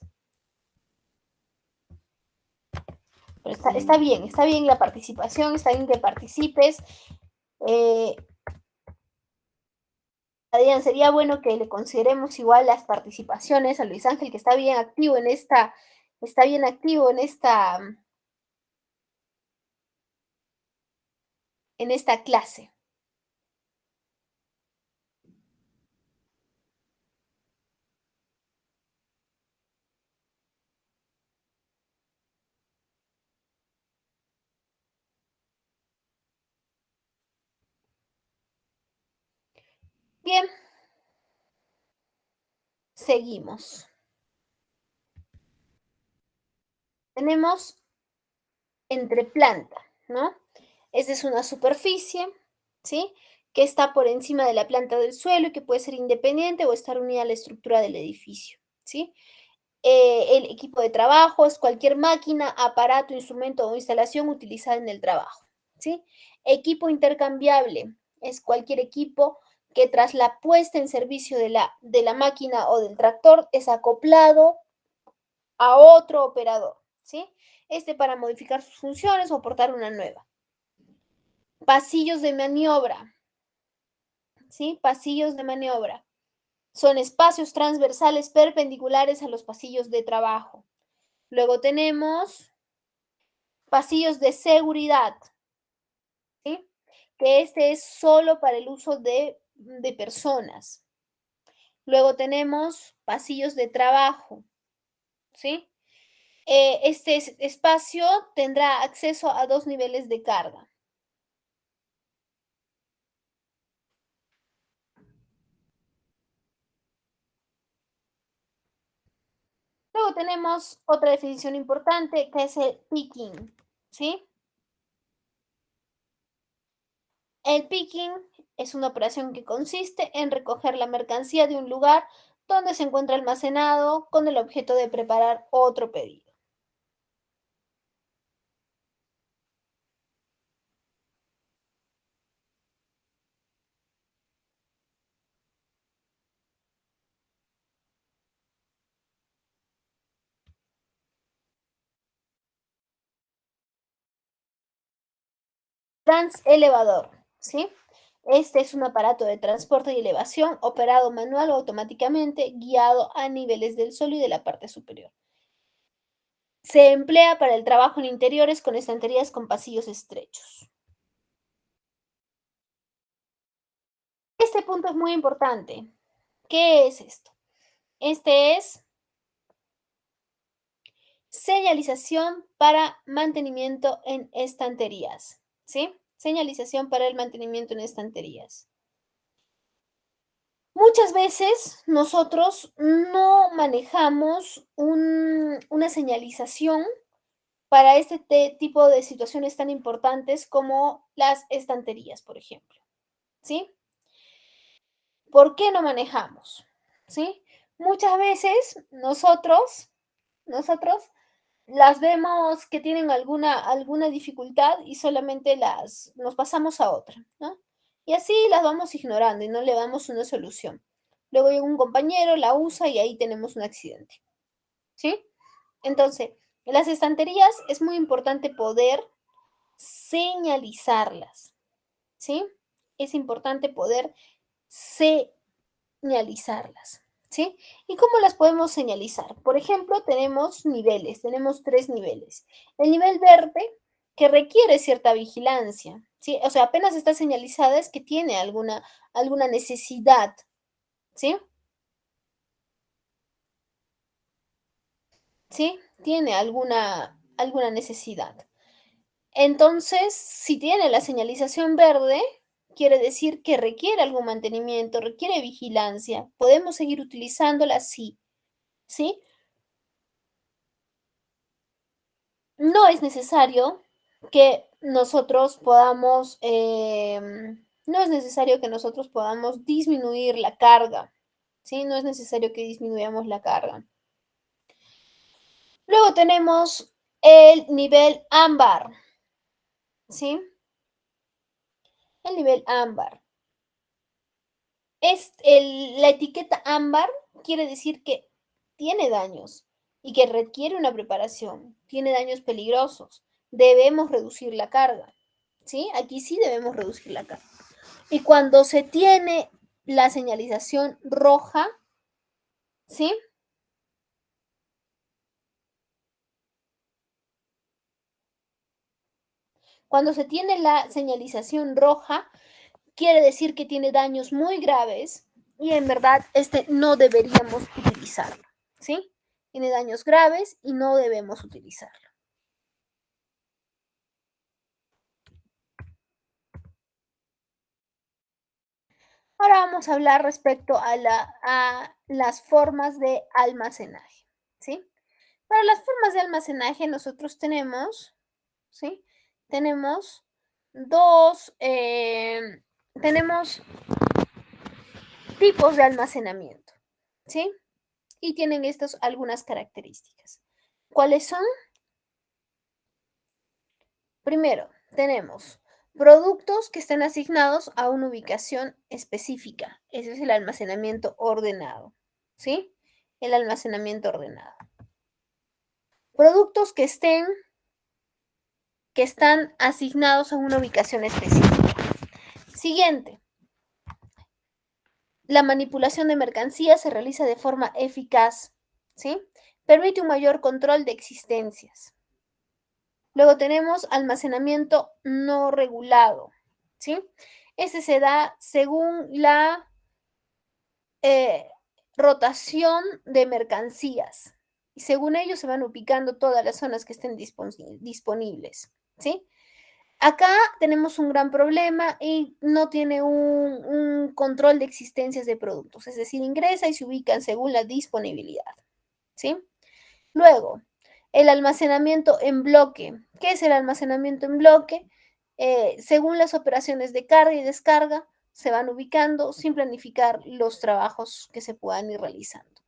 Pero está bien la participación, está bien que participes. Eh, Adrián, sería bueno que le consideremos igual las participaciones a Luis Ángel, que está bien activo en esta clase. Bien, seguimos. Tenemos entreplanta, ¿no? Esta es una superficie, ¿sí? Que está por encima de la planta del suelo y que puede ser independiente o estar unida a la estructura del edificio, ¿sí? El equipo de trabajo es cualquier máquina, aparato, instrumento o instalación utilizada en el trabajo, ¿sí? Equipo intercambiable es cualquier equipo que tras la puesta en servicio de la máquina o del tractor es acoplado a otro operador, ¿sí? Para modificar sus funciones o aportar una nueva. Pasillos de maniobra, ¿sí? Pasillos de maniobra. Son espacios transversales perpendiculares a los pasillos de trabajo. Luego tenemos pasillos de seguridad, ¿sí? Que es solo para el uso de personas. Luego tenemos pasillos de trabajo, ¿sí? Este espacio tendrá acceso a 2 niveles de carga. Luego tenemos otra definición importante que es el picking, ¿sí? El picking es una operación que consiste en recoger la mercancía de un lugar donde se encuentra almacenado con el objeto de preparar otro pedido. Transelevador, ¿sí? Este es un aparato de transporte y elevación operado manual o automáticamente, guiado a niveles del suelo y de la parte superior. Se emplea para el trabajo en interiores con estanterías con pasillos estrechos. Este punto es muy importante. ¿Qué es esto? Este es señalización para mantenimiento en estanterías, ¿sí? Señalización para el mantenimiento en estanterías. Muchas veces nosotros no manejamos una señalización para tipo de situaciones tan importantes como las estanterías, por ejemplo, ¿sí? ¿Por qué no manejamos? ¿Sí? Muchas veces nosotros las vemos que tienen alguna dificultad y solamente nos pasamos a otra, ¿no? Y así las vamos ignorando y no le damos una solución. Luego llega un compañero, la usa y ahí tenemos un accidente, ¿sí? Entonces, en las estanterías es muy importante poder señalizarlas, ¿sí? Es importante poder señalizarlas, ¿sí? ¿Y cómo las podemos señalizar? Por ejemplo, tenemos 3 niveles. El nivel verde, que requiere cierta vigilancia, ¿sí? O sea, apenas está señalizada es que tiene alguna necesidad, ¿sí? ¿Sí? Tiene alguna necesidad. Entonces, si tiene la señalización verde, quiere decir que requiere algún mantenimiento, requiere vigilancia. ¿Podemos seguir utilizándola? Sí, ¿sí? No es necesario que nosotros podamos, no es necesario que nosotros podamos disminuir la carga, ¿sí? No es necesario que disminuyamos la carga. Luego tenemos el nivel ámbar, ¿sí? El nivel ámbar. La etiqueta ámbar quiere decir que tiene daños y que requiere una preparación, tiene daños peligrosos. Debemos reducir la carga, ¿sí? Aquí sí debemos reducir la carga. Y cuando se tiene la señalización roja, ¿sí? Cuando se tiene la señalización roja, quiere decir que tiene daños muy graves y en verdad no deberíamos utilizarlo, ¿sí? Tiene daños graves y no debemos utilizarlo. Ahora vamos a hablar respecto a las formas de almacenaje, ¿sí? Para las formas de almacenaje nosotros tenemos, ¿sí? Tenemos dos, tenemos tipos de almacenamiento, ¿sí? y tienen estas algunas características. ¿Cuáles son? Primero, tenemos productos que estén asignados a una ubicación específica. Ese es el almacenamiento ordenado, ¿sí? El almacenamiento ordenado. Productos que están asignados a una ubicación específica. Siguiente. La manipulación de mercancías se realiza de forma eficaz, ¿sí? Permite un mayor control de existencias. Luego tenemos almacenamiento no regulado, ¿sí? Este se da según la rotación de mercancías. Y según ello se van ubicando todas las zonas que estén disponibles, ¿sí? Acá tenemos un gran problema y no tiene un control de existencias de productos, es decir, ingresa y se ubican según la disponibilidad, ¿sí? Luego, el almacenamiento en bloque. ¿Qué es el almacenamiento en bloque? Según las operaciones de carga y descarga, se van ubicando sin planificar los trabajos que se puedan ir realizando.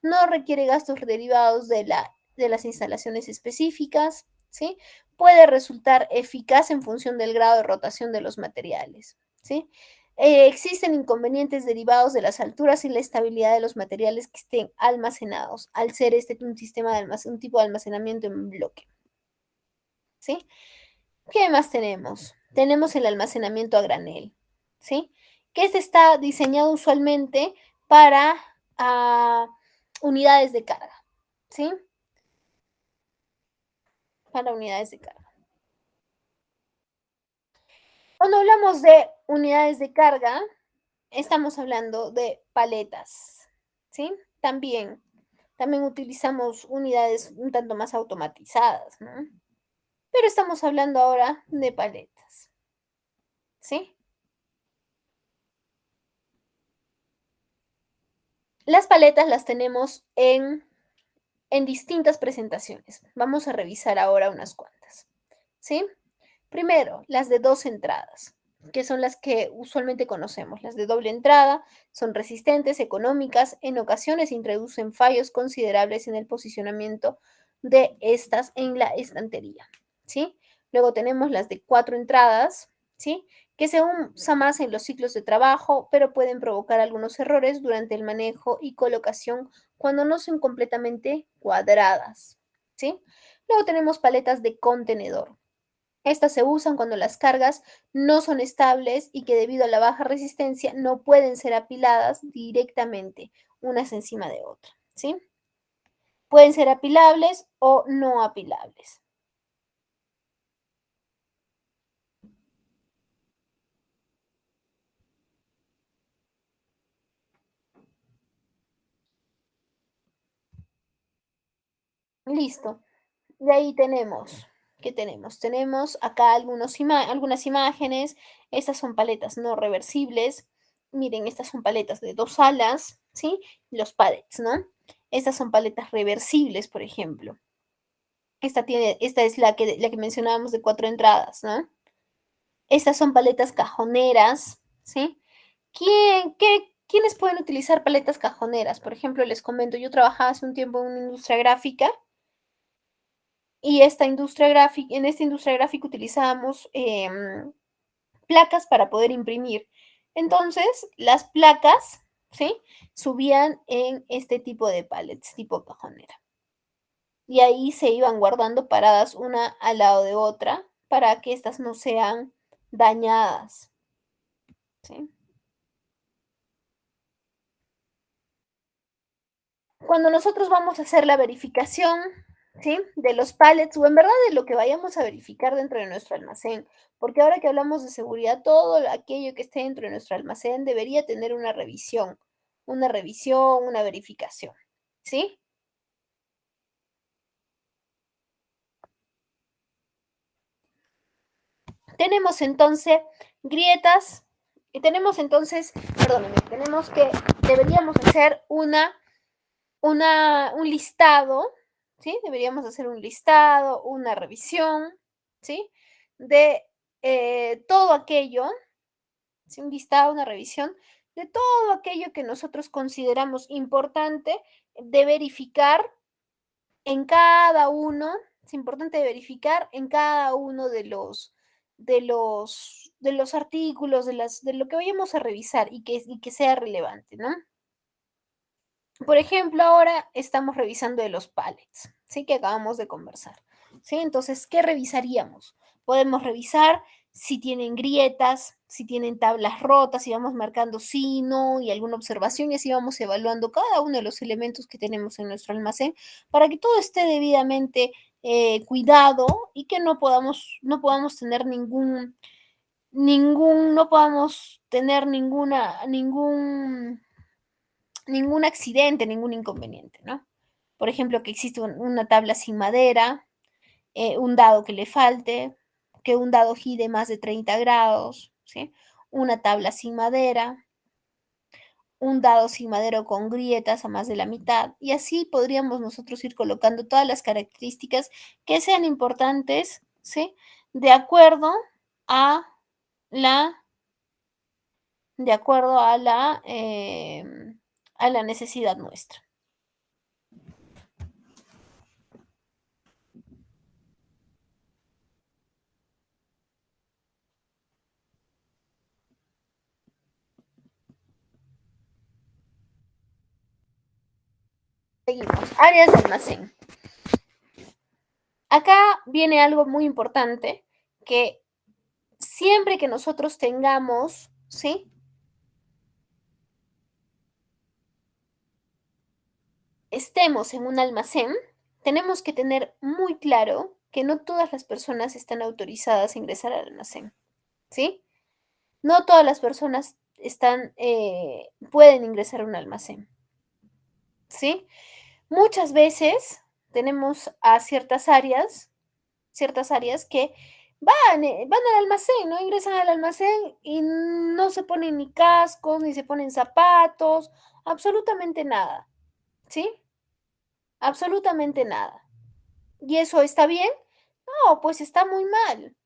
No requiere gastos derivados de las instalaciones específicas, ¿sí? Puede resultar eficaz en función del grado de rotación de los materiales, ¿sí? Existen inconvenientes derivados de las alturas y la estabilidad de los materiales que estén almacenados, al ser este un sistema de un tipo de almacenamiento en bloque, ¿sí? ¿Qué más tenemos? Tenemos el almacenamiento a granel, ¿sí? Que este está diseñado usualmente para unidades de carga, ¿sí? Para unidades de carga. Cuando hablamos de unidades de carga, estamos hablando de paletas, ¿sí? También utilizamos unidades un tanto más automatizadas, ¿no? Pero estamos hablando ahora de paletas, ¿sí? Las paletas las tenemos en distintas presentaciones. Vamos a revisar ahora unas cuantas, ¿sí? Primero, las de dos entradas, que son las que usualmente conocemos. Las de doble entrada son resistentes, económicas, en ocasiones introducen fallos considerables en el posicionamiento de estas en la estantería, ¿sí? Luego tenemos las de cuatro entradas, ¿sí? Que se usan más en los ciclos de trabajo, pero pueden provocar algunos errores durante el manejo y colocación cuando no son completamente cuadradas, ¿sí? Luego tenemos paletas de contenedor. Estas se usan cuando las cargas no son estables y que debido a la baja resistencia no pueden ser apiladas directamente unas encima de otra, ¿sí? Pueden ser apilables o no apilables. Listo. De ahí tenemos, ¿qué tenemos? Tenemos acá algunas imágenes. Estas son paletas no reversibles. Miren, estas son paletas de dos alas, ¿sí? Los pallets, ¿no? Estas son paletas reversibles, por ejemplo. Esta es la que mencionábamos de cuatro entradas, ¿no? Estas son paletas cajoneras, ¿sí? ¿Quiénes pueden utilizar paletas cajoneras? Por ejemplo, les comento, yo trabajaba hace un tiempo en una industria gráfica y en esta industria gráfica utilizábamos placas para poder imprimir. Entonces, las placas, ¿sí? Subían en este tipo de pallets, tipo cajonera. Y ahí se iban guardando paradas una al lado de otra para que estas no sean dañadas, ¿sí? Cuando nosotros vamos a hacer la verificación, ¿sí? De los pallets o en verdad de lo que vayamos a verificar dentro de nuestro almacén, porque ahora que hablamos de seguridad, todo aquello que esté dentro de nuestro almacén debería tener una verificación, ¿sí? Tenemos entonces grietas y tenemos entonces, perdónenme, deberíamos hacer un listado, ¿sí? Deberíamos hacer un listado, una revisión, ¿sí? De todo aquello, ¿sí? Un listado, una revisión de todo aquello que nosotros consideramos importante de verificar en cada uno, es importante verificar en cada uno de los artículos, de lo que vayamos a revisar y que sea relevante, ¿no? Por ejemplo, ahora estamos revisando de los pallets, ¿sí? Que acabamos de conversar, ¿sí? Entonces, ¿qué revisaríamos? Podemos revisar si tienen grietas, si tienen tablas rotas, si vamos marcando sí, no y alguna observación y así vamos evaluando cada uno de los elementos que tenemos en nuestro almacén para que todo esté debidamente cuidado y que no podamos tener no podamos tener ningún accidente, ningún inconveniente, ¿no? Por ejemplo, que existe una tabla sin madera, un dado que le falte, que un dado gire más de 30 grados, ¿sí? Una tabla sin madera, un dado sin madera con grietas a más de la mitad, y así podríamos nosotros ir colocando todas las características que sean importantes, ¿sí? De acuerdo a la, de acuerdo a la necesidad nuestra. Seguimos. Áreas de almacén. Acá viene algo muy importante que siempre que nosotros tengamos, ¿sí? Estemos en un almacén, tenemos que tener muy claro que no todas las personas están autorizadas a ingresar al almacén, ¿sí? No todas las personas pueden ingresar a un almacén, ¿sí? Muchas veces tenemos a ciertas áreas que van al almacén, ¿no? Ingresan al almacén y no se ponen ni cascos, ni se ponen zapatos, absolutamente nada, ¿sí? Absolutamente nada. ¿Y eso está bien? No, pues está muy mal,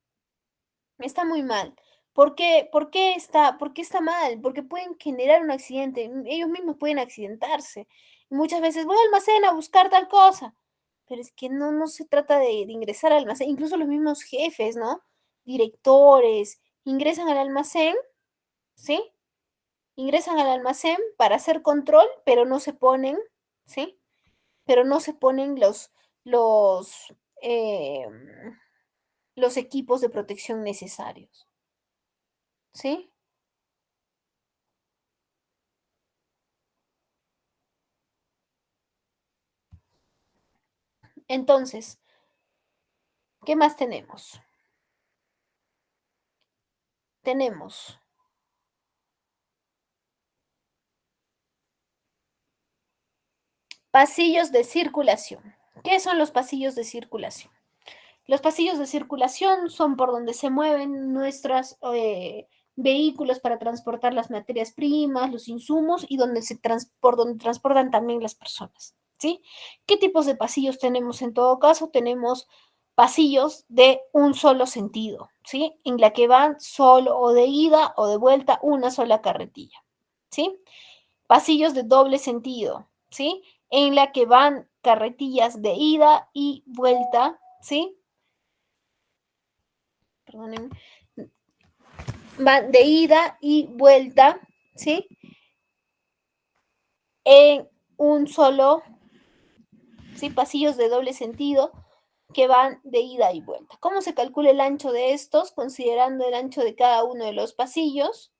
está muy mal. ¿Por qué está mal? Porque pueden generar un accidente, ellos mismos pueden accidentarse. Y muchas veces voy al almacén a buscar tal cosa, pero es que no se trata de ingresar al almacén, incluso los mismos jefes, ¿no? Directores, ingresan al almacén, ¿sí? Ingresan al almacén para hacer control, pero no se ponen, ¿sí? Pero no se ponen los, em, los equipos de protección necesarios, ¿sí? Entonces, ¿qué más tenemos? Tenemos pasillos de circulación. ¿Qué son los pasillos de circulación? Los pasillos de circulación son por donde se mueven nuestros vehículos para transportar las materias primas, los insumos y por donde transportan también las personas, ¿sí? ¿Qué tipos de pasillos tenemos en todo caso? Tenemos pasillos de un solo sentido, ¿sí? En la que van solo o de ida o de vuelta una sola carretilla, ¿sí? Pasillos de doble sentido, ¿sí? En la que van carretillas de ida y vuelta, ¿sí? Perdonen, van de ida y vuelta, ¿sí? En un solo, ¿sí? Pasillos de doble sentido que van de ida y vuelta. ¿Cómo se calcula el ancho de estos? Considerando el ancho de cada uno de los pasillos,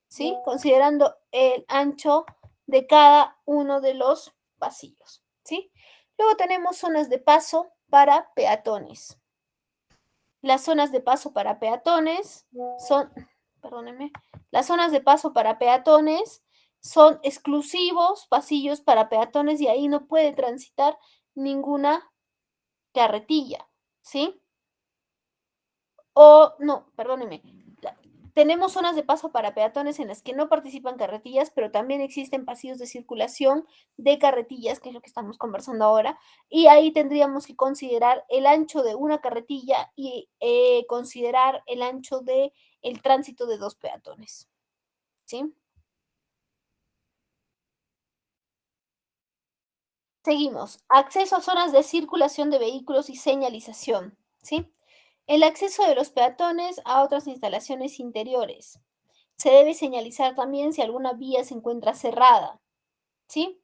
¿sí? Considerando el ancho de cada uno de los pasillos, ¿sí? Luego tenemos zonas de paso para peatones. Las zonas de paso para peatones son, perdónenme, las zonas de paso para peatones son exclusivos pasillos para peatones y ahí no puede transitar ninguna carretilla, ¿sí? O, no, perdónenme, tenemos zonas de paso para peatones en las que no participan carretillas, pero también existen pasillos de circulación de carretillas, que es lo que estamos conversando ahora, y ahí tendríamos que considerar el ancho de una carretilla y considerar el ancho de el tránsito de dos peatones, ¿sí? Seguimos. Acceso a zonas de circulación de vehículos y señalización, ¿sí? El acceso de los peatones a otras instalaciones interiores. Se debe señalizar también si alguna vía se encuentra cerrada, ¿sí?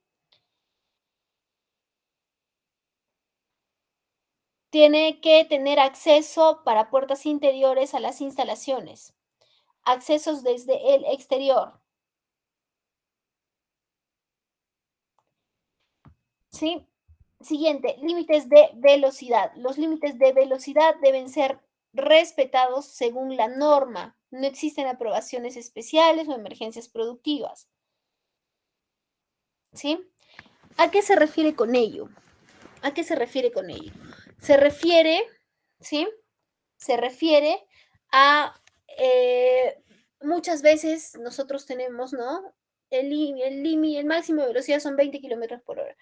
Tiene que tener acceso para puertas interiores a las instalaciones. Accesos desde el exterior, ¿sí? Siguiente, límites de velocidad. Los límites de velocidad deben ser respetados según la norma. No existen aprobaciones especiales o emergencias productivas, ¿sí? ¿A qué se refiere con ello? ¿A qué se refiere con ello? Se refiere, ¿sí? Se refiere a muchas veces nosotros tenemos, ¿no? El máximo de velocidad son 20 kilómetros por hora.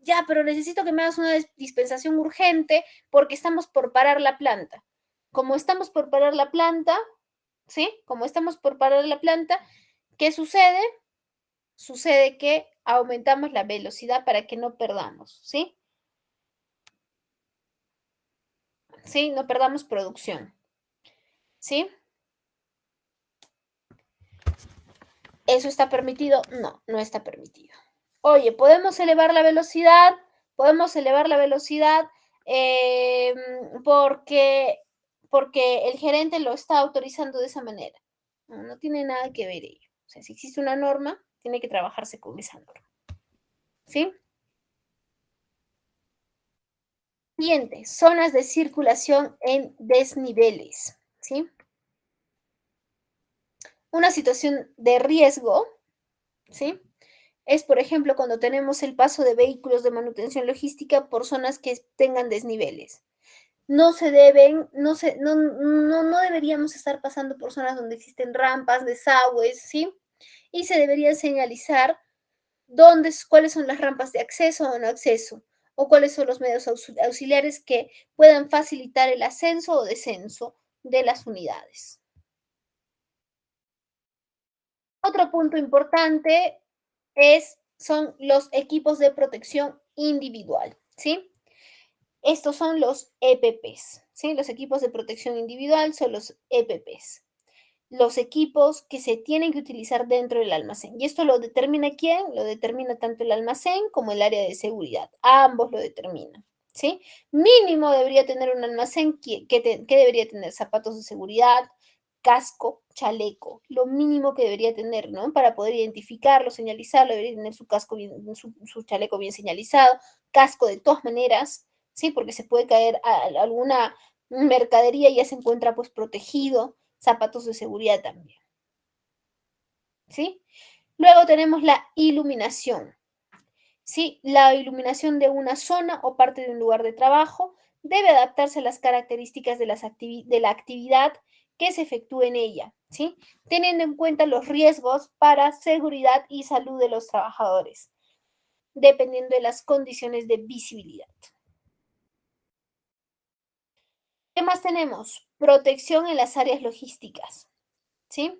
Ya, pero necesito que me hagas una dispensación urgente porque estamos por parar la planta. Como estamos por parar la planta, ¿sí? Como estamos por parar la planta, ¿qué sucede? Sucede que aumentamos la velocidad para que no perdamos, ¿sí? ¿Sí? No perdamos producción, ¿sí? ¿Eso está permitido? No, no está permitido. Oye, ¿podemos elevar la velocidad? Podemos elevar la velocidad eh, porque, porque el gerente lo está autorizando de esa manera. No, no tiene nada que ver ello. O sea, si existe una norma, tiene que trabajarse con esa norma. ¿Sí? Siguiente, zonas de circulación en desniveles. ¿Sí? Una situación de riesgo, ¿sí? Es, por ejemplo, cuando tenemos el paso de vehículos de manutención logística por zonas que tengan desniveles. No se deben, no deberíamos estar pasando por zonas donde existen rampas, desagües, ¿sí? Y se debería señalizar cuáles son las rampas de acceso o no acceso, o cuáles son los medios auxiliares que puedan facilitar el ascenso o descenso de las unidades. Otro punto importante son los equipos de protección individual, ¿sí? Estos son los EPPs, ¿sí? Los equipos de protección individual son los EPPs, los equipos que se tienen que utilizar dentro del almacén. ¿Y esto lo determina quién? Lo determina tanto el almacén como el área de seguridad. Ambos lo determinan, ¿sí? Mínimo debería tener un almacén que debería tener zapatos de seguridad, casco, chaleco, lo mínimo que debería tener, ¿no? Para poder identificarlo, señalizarlo, debería tener su casco bien, su chaleco bien señalizado, casco de todas maneras, ¿sí? Porque se puede caer a alguna mercadería y ya se encuentra pues protegido, zapatos de seguridad también, ¿sí? Luego tenemos la iluminación, ¿sí? La iluminación de una zona o parte de un lugar de trabajo debe adaptarse a las características de la actividad que se efectúe en ella, ¿sí? Teniendo en cuenta los riesgos para seguridad y salud de los trabajadores, dependiendo de las condiciones de visibilidad. ¿Qué más tenemos? Protección en las áreas logísticas, ¿sí?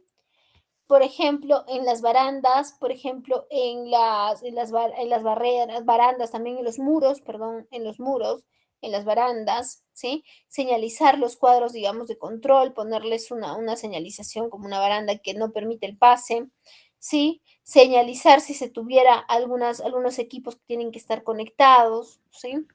Por ejemplo, en las barandas, por ejemplo, en las barreras, barandas, también en los muros, perdón, en los muros, en las barandas, ¿sí? Señalizar los cuadros, digamos, de control, ponerles una señalización como una baranda que no permite el pase, ¿sí? Señalizar si se tuviera algunos equipos que tienen que estar conectados, ¿sí?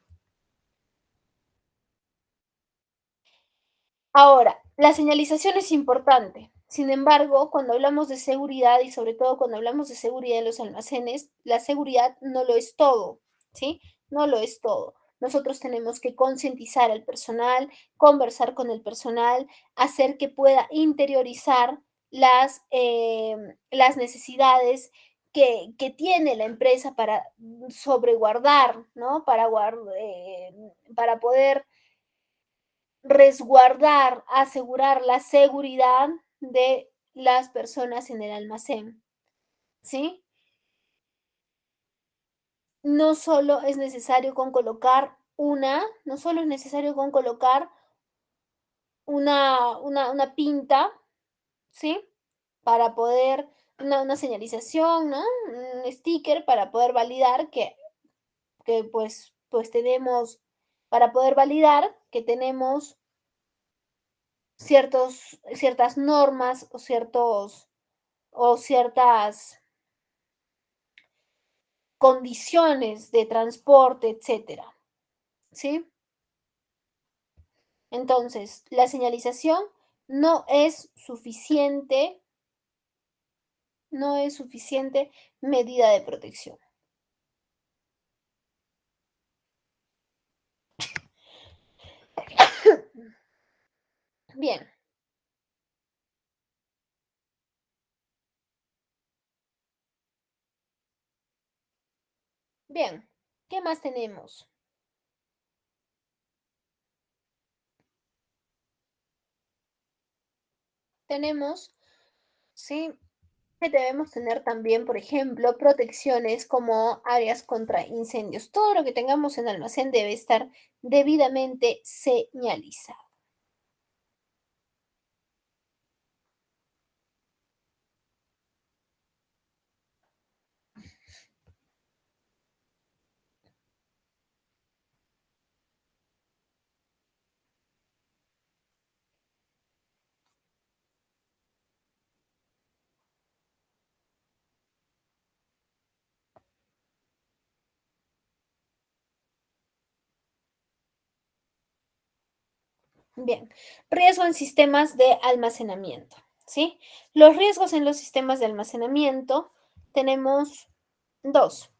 Ahora, la señalización es importante. Sin embargo, cuando hablamos de seguridad y sobre todo cuando hablamos de seguridad en los almacenes, la seguridad no lo es todo, ¿sí? No lo es todo. Nosotros tenemos que concientizar al personal, conversar con el personal, hacer que pueda interiorizar las necesidades que tiene la empresa para sobreguardar, ¿no? Para poder resguardar, asegurar la seguridad de las personas en el almacén, ¿sí? No solo es necesario con colocar no solo es necesario con colocar una pinta, ¿sí? Para poder, una señalización, ¿no? Un sticker para poder validar que que pues tenemos, para poder validar que tenemos ciertas normas o ciertas condiciones de transporte, etcétera, ¿sí? Entonces, la señalización no es suficiente, no es suficiente medida de protección. Bien, bien. ¿Qué más tenemos? Tenemos, sí, que debemos tener también, por ejemplo, protecciones como áreas contra incendios. Todo lo que tengamos en almacén debe estar debidamente señalizado. Bien, riesgo en sistemas de almacenamiento, ¿sí? Los riesgos en los sistemas de almacenamiento tenemos dos: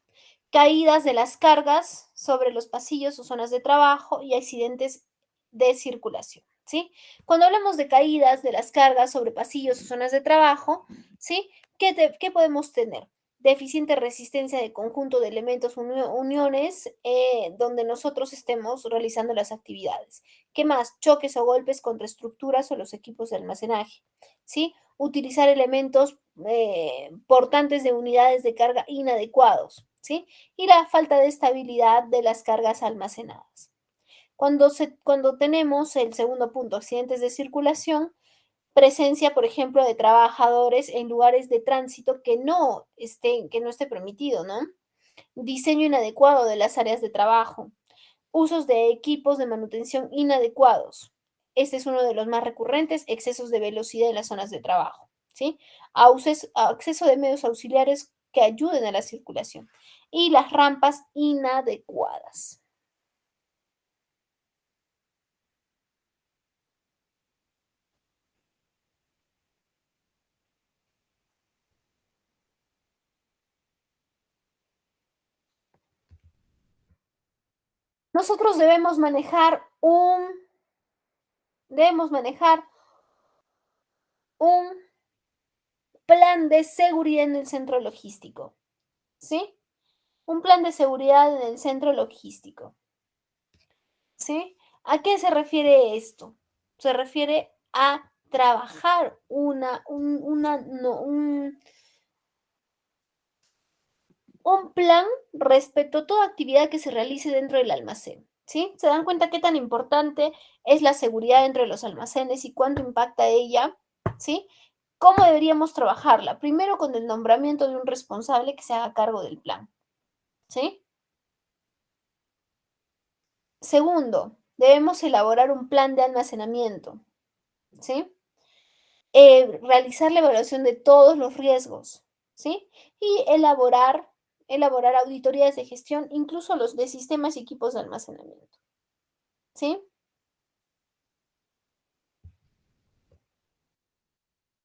caídas de las cargas sobre los pasillos o zonas de trabajo y accidentes de circulación, ¿sí? Cuando hablamos de caídas de las cargas sobre pasillos o zonas de trabajo, ¿sí? ¿Qué podemos tener? Deficiente resistencia de conjunto de elementos uniones donde nosotros estemos realizando las actividades. ¿Qué más? Choques o golpes contra estructuras o los equipos de almacenaje, ¿sí? Utilizar elementos portantes de unidades de carga inadecuados, ¿sí? Y la falta de estabilidad de las cargas almacenadas. Cuando tenemos el segundo punto, accidentes de circulación, presencia, por ejemplo, de trabajadores en lugares de tránsito que no esté permitido, ¿no? Diseño inadecuado de las áreas de trabajo, usos de equipos de manutención inadecuados. Este es uno de los más recurrentes: excesos de velocidad en las zonas de trabajo, ¿sí? Acceso de medios auxiliares que ayuden a la circulación y las rampas inadecuadas. Nosotros debemos manejar un plan de seguridad en el centro logístico, ¿sí? Un plan de seguridad en el centro logístico, ¿sí? ¿A qué se refiere esto? Se refiere a trabajar un plan respecto a toda actividad que se realice dentro del almacén, ¿sí? ¿Se dan cuenta qué tan importante es la seguridad dentro de los almacenes y cuánto impacta ella, ¿sí? ¿Cómo deberíamos trabajarla? Primero, con el nombramiento de un responsable que se haga cargo del plan, ¿sí? Segundo, debemos elaborar un plan de almacenamiento, ¿sí? Realizar la evaluación de todos los riesgos, ¿sí? Y elaborar auditorías de gestión, incluso los de sistemas y equipos de almacenamiento, ¿sí?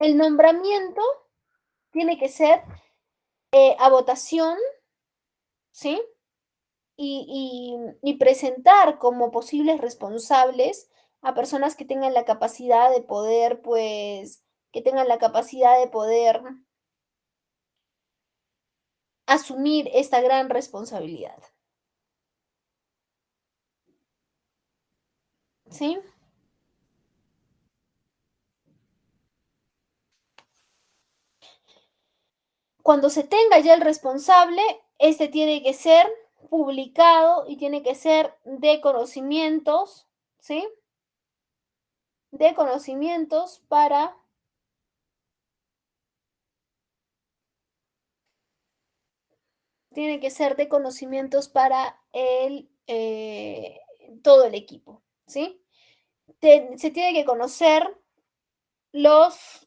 El nombramiento tiene que ser a votación, ¿sí? Y presentar como posibles responsables a personas que tengan la capacidad de poder, pues, que tengan la capacidad de poder asumir esta gran responsabilidad, ¿sí? Cuando se tenga ya el responsable, este tiene que ser publicado y tiene que ser de conocimientos, ¿sí? De conocimientos tiene que ser de conocimientos para todo el equipo, ¿sí? Se tiene que conocer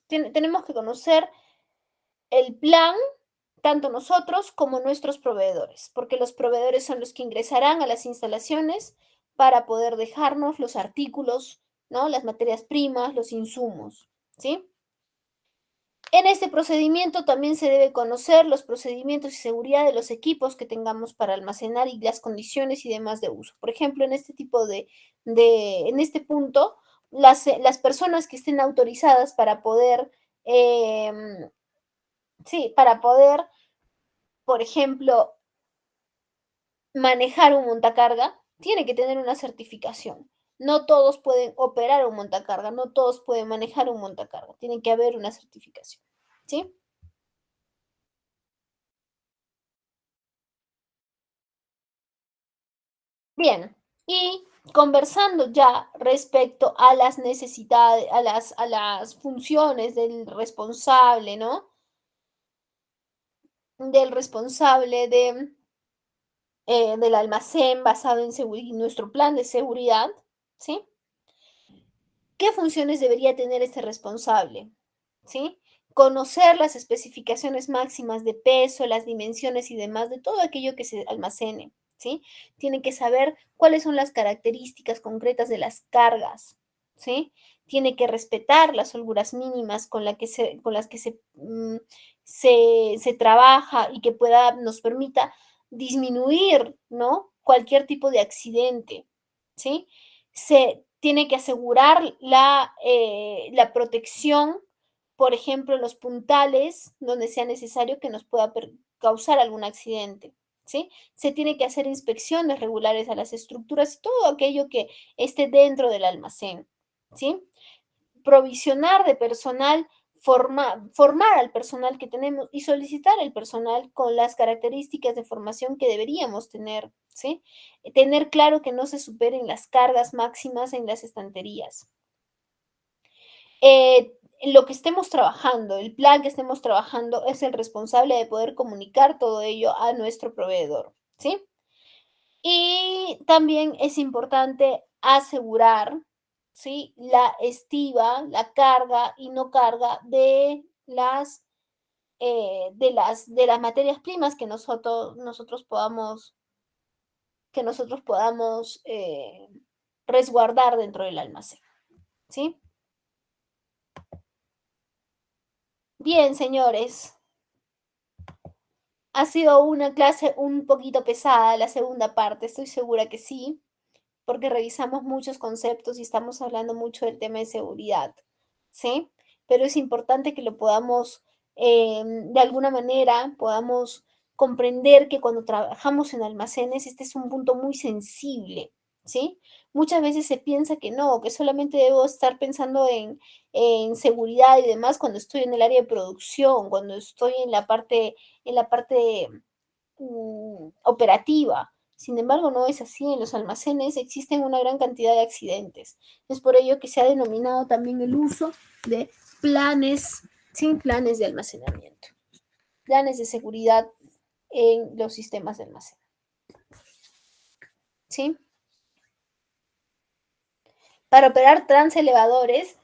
tenemos que conocer el plan, tanto nosotros como nuestros proveedores, porque los proveedores son los que ingresarán a las instalaciones para poder dejarnos los artículos, ¿no? Las materias primas, los insumos, ¿sí? En este procedimiento también se debe conocer los procedimientos y seguridad de los equipos que tengamos para almacenar y las condiciones y demás de uso. Por ejemplo, en este tipo en este punto, las personas que estén autorizadas para poder, sí, para poder, por ejemplo, manejar un montacarga, tiene que tener una certificación. No todos pueden operar un montacarga, no todos pueden manejar un montacarga, tiene que haber una certificación, ¿sí? Bien, y conversando ya respecto a las necesidades, a las funciones del responsable, ¿no? Del responsable del almacén basado en nuestro plan de seguridad, ¿sí? ¿Qué funciones debería tener este responsable? ¿Sí? Conocer las especificaciones máximas de peso, las dimensiones y demás de todo aquello que se almacene, ¿sí? Tiene que saber cuáles son las características concretas de las cargas, ¿sí? Tiene que respetar las holguras mínimas con las que se trabaja y que nos permita disminuir, ¿no? Cualquier tipo de accidente, ¿sí? Se tiene que asegurar la protección, por ejemplo, los puntales donde sea necesario que nos pueda causar algún accidente, ¿sí? Se tiene que hacer inspecciones regulares a las estructuras y todo aquello que esté dentro del almacén, ¿sí? Provisionar de personal, formar al personal que tenemos y solicitar el personal con las características de formación que deberíamos tener, ¿sí? Tener claro que no se superen las cargas máximas en las estanterías. Lo que estemos trabajando, el plan que estemos trabajando es el responsable de poder comunicar todo ello a nuestro proveedor, ¿sí? Y también es importante asegurar, ¿sí? La estiva, la carga y no carga de las materias primas que nosotros podamos resguardar dentro del almacén, ¿sí? Bien, señores, ha sido una clase un poquito pesada la segunda parte, estoy segura que sí, porque revisamos muchos conceptos y estamos hablando mucho del tema de seguridad, ¿sí? Pero es importante que lo podamos, de alguna manera, podamos comprender que cuando trabajamos en almacenes, este es un punto muy sensible, ¿sí? Muchas veces se piensa que no, que solamente debo estar pensando en seguridad y demás cuando estoy en el área de producción, cuando estoy en la parte operativa. Sin embargo, no es así. En los almacenes existen una gran cantidad de accidentes. Es por ello que se ha denominado también el uso de planes, sin planes de almacenamiento, planes de seguridad en los sistemas de almacén. ¿Sí? Para operar transelevadores,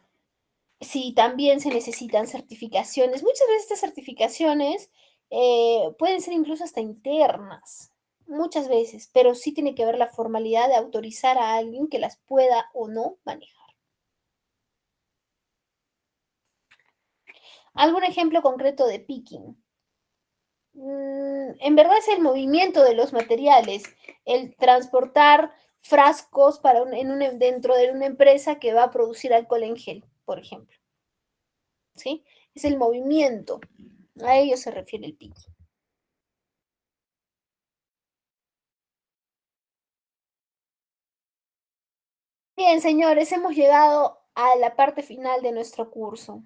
sí, también se necesitan certificaciones. Muchas veces estas certificaciones pueden ser incluso hasta internas, muchas veces, pero sí tiene que haber la formalidad de autorizar a alguien que las pueda o no manejar. ¿Algún ejemplo concreto de picking? En verdad es el movimiento de los materiales, el transportar frascos dentro de una empresa que va a producir alcohol en gel, por ejemplo. ¿Sí? Es el movimiento. A ello se refiere el picking. Bien, señores, hemos llegado a la parte final de nuestro curso.